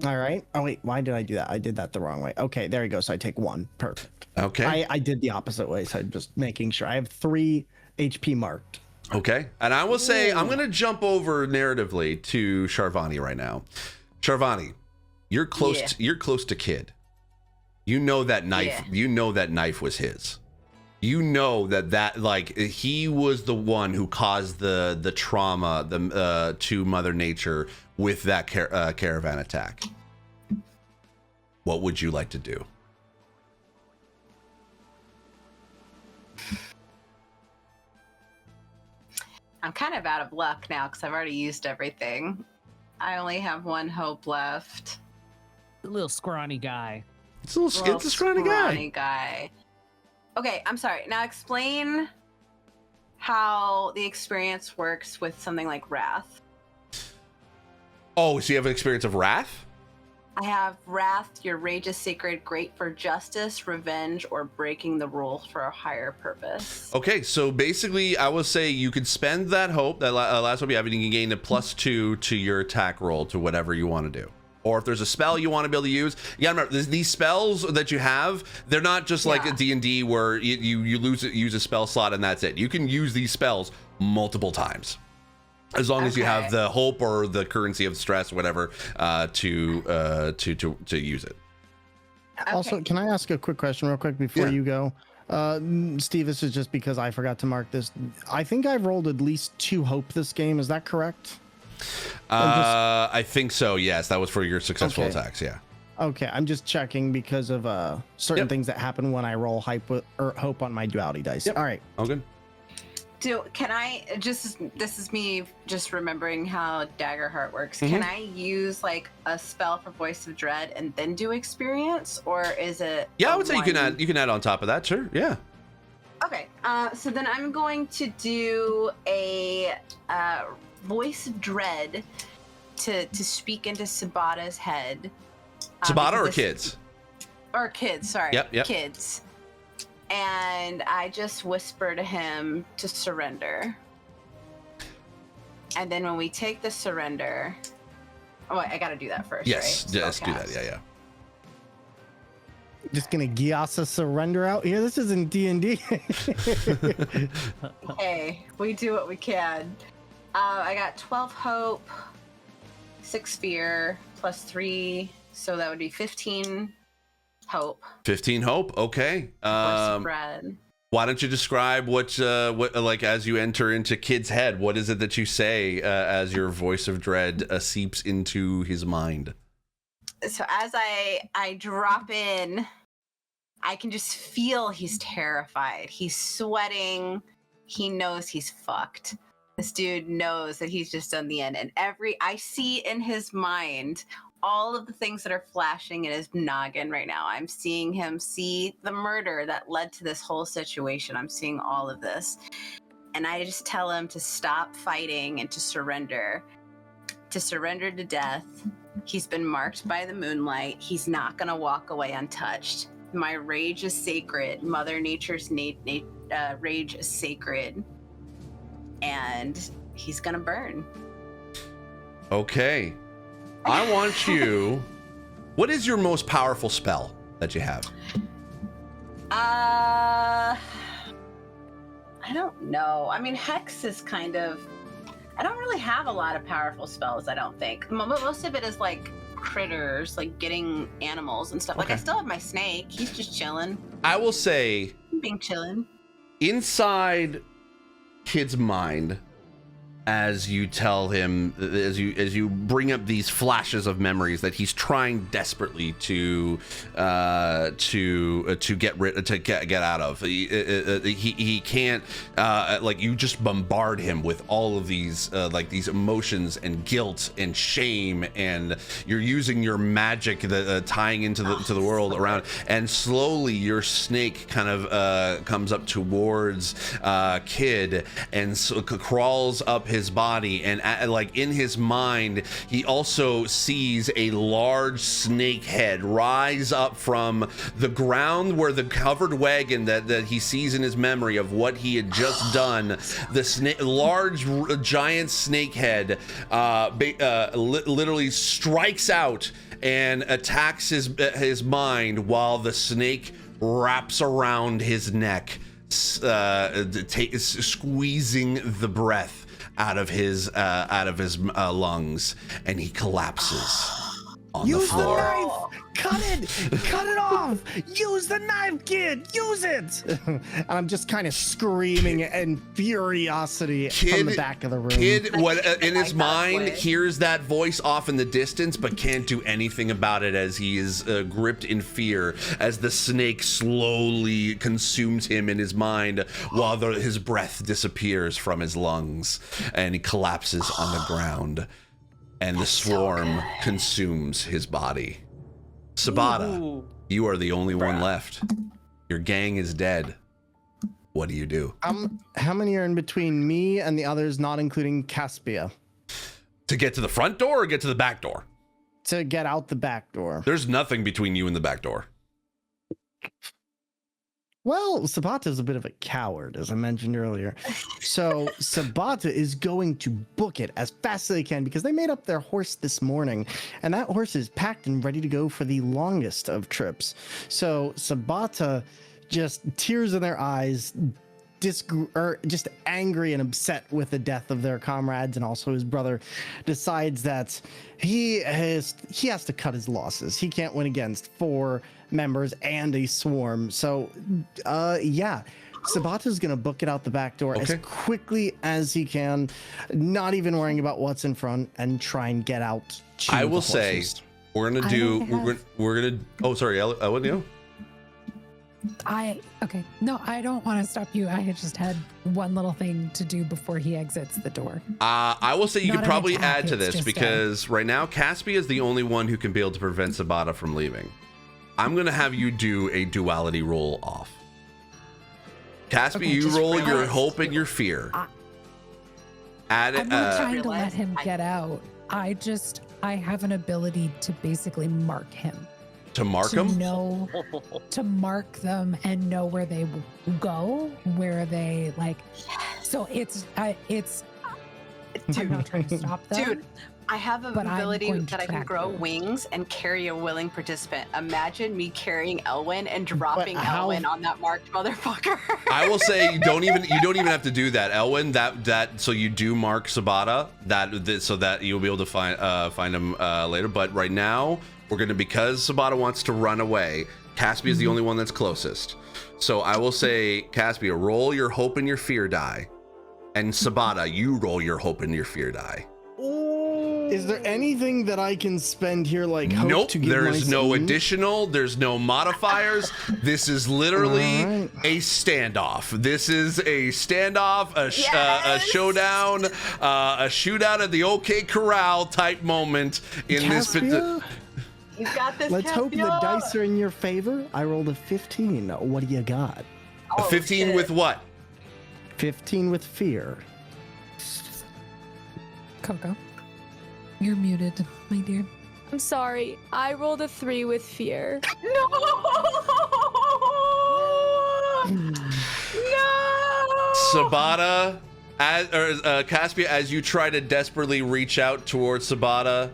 all right. Oh wait, why did I do that? I did that the wrong way. Okay, there you go. So I take 1. Perfect. Okay. I did the opposite way. So I'm just making sure I have 3 HP marked. Okay. And I will say, I'm going to jump over narratively to Sharvani right now. Sharvani, you're close. You're close to Kid. You know that knife. Yeah. You know that knife was his. You know that like he was the one who caused the trauma to Mother Nature with that caravan attack. What would you like to do? I'm kind of out of luck now because I've already used everything. I only have 1 hope left. The little scrawny guy. It's a scrawny guy. Okay, I'm sorry. Now explain how the experience works with something like Wrath. Oh, so you have an experience of wrath? I have wrath. Your rage is sacred, great for justice, revenge, or breaking the rules for a higher purpose. Okay, so basically, I will say you could spend that hope, that last hope you have, and you can gain a +2 to your attack roll to whatever you want to do. Or if there's a spell you want to be able to use, you gotta remember, these spells that you have, they're not just like a D&D where you use a spell slot and that's it. You can use these spells multiple times, as long as you have the hope or the currency of stress, whatever, to use it. Okay. Also, can I ask a quick question real quick before you go? Steve, this is just because I forgot to mark this. I think I've rolled at least 2 hope this game. Is that correct? I think so. Yes, that was for your successful attacks. Yeah. Okay, I'm just checking because of certain things that happen when I roll hope on my duality dice. All right. All good. Can I just? This is me just remembering how Daggerheart works. Can I use like a spell for Voice of Dread and then do experience, or is it? Yeah, I would say you can add on top of that. Sure. Yeah. Okay. So then I'm going to do a Voice of Dread to speak into Sabata's head. Sabata or kids? Or kids, sorry. Yep. Kids. And I just whisper to him to surrender. And then when we take the surrender... Oh, wait, I gotta do that first, yes, right? Yes, do that, yeah. Just gonna Gyasa surrender out here? This isn't D&D. Hey, we do what we can. I got 12 hope, 6 fear, +3, so that would be 15 hope. 15 hope. Okay. Spread. Why don't you describe what like as you enter into Kid's head? What is it that you say as your Voice of Dread seeps into his mind? So as I drop in, I can just feel he's terrified. He's sweating. He knows he's fucked. This dude knows that he's just done the end. And I see in his mind all of the things that are flashing in his noggin right now. I'm seeing him see the murder that led to this whole situation. I'm seeing all of this. And I just tell him to stop fighting and to surrender to death. He's been marked by the moonlight. He's not going to walk away untouched. My rage is sacred. Mother Nature's rage is sacred. And he's going to burn. Okay. I want you... What is your most powerful spell that you have? I don't know. I mean, Hex is kind of... I don't really have a lot of powerful spells, I don't think. Most of it is like critters, like getting animals and stuff. Like I still have my snake. He's just chilling. I will say... Being chilling. Inside Kid's mind, as you tell him, as you bring up these flashes of memories that he's trying desperately to get out of. He can't, like, you just bombard him with all of these like these emotions and guilt and shame, and you're using your magic tying into the world around, and slowly your snake kind of comes up towards Kid and so crawls up his body, and like in his mind he also sees a large snake head rise up from the ground where the covered wagon that he sees in his memory of what he had just done. The large giant snake head literally strikes out and attacks his mind while the snake wraps around his neck, squeezing the breath out of his lungs, and he collapses on the floor. The knife! Cut it off! Use the knife, Kid! Use it! And I'm just kind of screaming in furiosity from the back of the room. Kid, in his mind, hears that voice off in the distance, but can't do anything about it as he is gripped in fear as the snake slowly consumes him in his mind while his breath disappears from his lungs, and he collapses on the ground, and the swarm consumes his body. Sabata, you are the only one left. Your gang is dead. What do you do? How many are in between me and the others, not including Caspia? To get to the front door or get to the back door? to get out the back door. There's nothing between you and the back door. Well, Sabata's a bit of a coward, as I mentioned earlier. So Sabata is going to book it as fast as they can because they made up their horse this morning, and that horse is packed and ready to go for the longest of trips. So Sabata, just tears in their eyes, just angry and upset with the death of their comrades and also his brother, decides that he has to cut his losses. He can't win against 4 members and a swarm. So Sabata's gonna book it out the back door as quickly as he can, not even worrying about what's in front, and try and get out. I will say we're gonna oh sorry, Ellen, you? Okay. No, I don't want to stop you. I had just had one little thing to do before he exits the door. I will say you could probably add to this just because right now Caspia is the only one who can be able to prevent Sabata from leaving. I'm gonna have you do a duality roll off. Caspia, Okay, you just roll your realized- hope and your fear. Add it. I'm not trying to let realized him get out. I have an ability to basically mark him. To mark to him. to mark them and know where they go, where they like. So it's. I'm not trying to stop them. Dude, I have an But I'm ability going to that I can track grow them. wings and carry a willing participant. Imagine me carrying Elwyn and dropping how- Elwyn on that marked motherfucker. I will say you don't even have to do that, Elwyn. That so you do mark Sabata so that you'll be able to find him later. But right now we're gonna, because Sabata wants to run away. Caspia is the only one that's closest. So I will say, Caspia, roll your hope and your fear die, and Sabata, you roll your hope and your fear die. Is there anything that I can spend here, like hope Nope, to give there is no myself- additional, there's no modifiers. This is literally Alright. a standoff. This is a standoff, a showdown, a shootout at the OK Corral type moment in this. Caspia, You've got this. let's hope the Caspia. dice are in your favor. I rolled a 15. What do you got? A 15 shit. with what? 15 with fear. Coco, you're muted, my dear. I'm sorry. I rolled a 3 with fear. No! No! Sabata, Caspia, as you try to desperately reach out towards Sabata,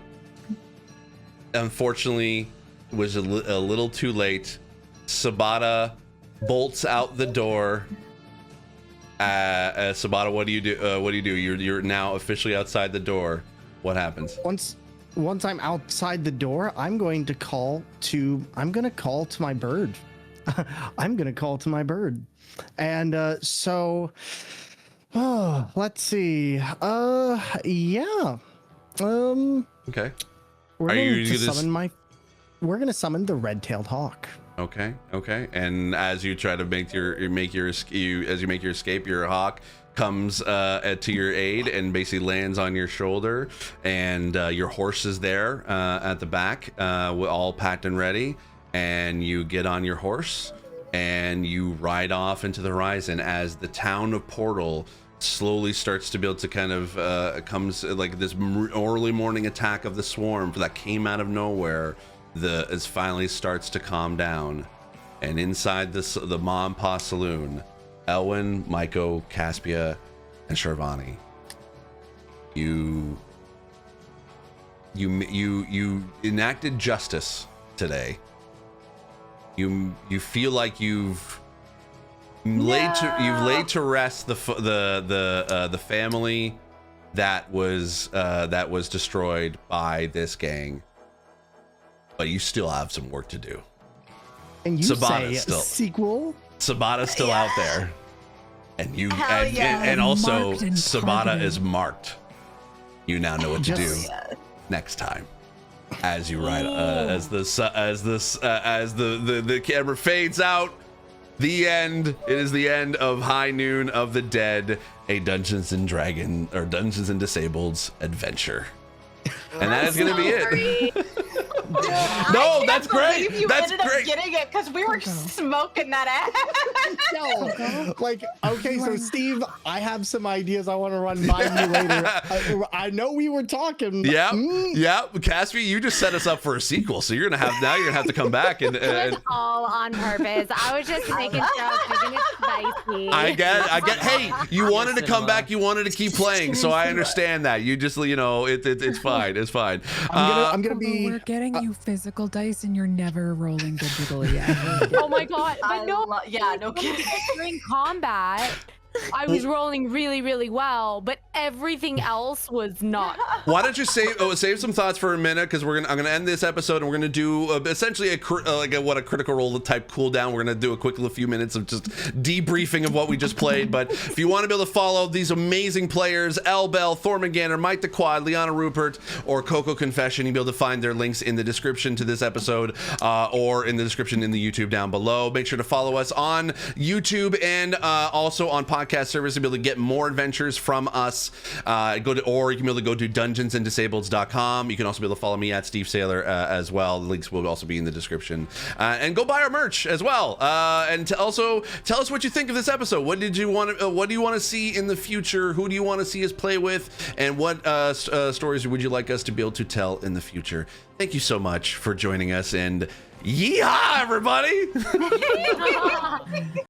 unfortunately, was a little too late. Sabata bolts out the door. Sabata, what do you do? You're now officially outside the door. What happens? Once I'm outside the door, I'm gonna call to my bird. I'm gonna call to my bird. And let's see. Yeah. Okay. We're gonna summon the red-tailed hawk. Okay. And as you try to make your escape, your hawk comes to your aid and basically lands on your shoulder, and your horse is there at the back, all packed and ready. And you get on your horse and you ride off into the horizon as the town of Portal slowly starts to build to kind of comes like this early morning attack of the swarm that came out of nowhere. It finally starts to calm down, and inside the Ma and Pa saloon, Elwyn, Maiko, Caspia, and Sharvani, you enacted justice today. You feel like you've laid to rest the family that was destroyed by this gang. But you still have some work to do. And you Sabata's say sequel? Sabata's still out there, and you Hell yeah. and also Marked and Sabata targeted. is marked. You now know what to do Just- next time, as you ride as the camera fades out. The end. It is the end of High Noon of the Dead, a Dungeons and Disabled adventure. And that is going to be it. No, I that's can't believe great. You That's ended great. up getting it because we were smoking that ass. No, like, okay, so Steve, I have some ideas I want to run by you later. I know we were talking. Yeah, yeah. Caspi, you just set us up for a sequel, so you're gonna have to come back and. It was all on purpose. I was just making jokes, making it spicy. I get. Hey, you wanted to come back. You wanted to keep playing, so I understand that. You just, it's fine. It's fine. I'm gonna be. We're getting you physical dice, and you're never rolling digitally ever. Oh my god! But No kidding. during combat, I was rolling really, really well, but everything else was not. Why don't you save some thoughts for a minute, because I'm gonna end this episode and we're gonna do essentially a critical role type cooldown. We're gonna do a quick little few minutes of just debriefing of what we just played. But if you want to be able to follow these amazing players, El Bell, Thormaganner, Mike the Quad, Liana Rupert, or Coco Confession, you'll be able to find their links in the description to this episode or in the description in the YouTube down below. Make sure to follow us on YouTube and also on podcast service to be able to get more adventures from us. Or you can be able to go to dungeonsanddisableds.com. You can also be able to follow me at Steve Sailor as well. The links will also be in the description. And go buy our merch as well. And also tell us what you think of this episode. What do you want to see in the future? Who do you want to see us play with? And what stories would you like us to be able to tell in the future? Thank you so much for joining us, and yeehaw, everybody!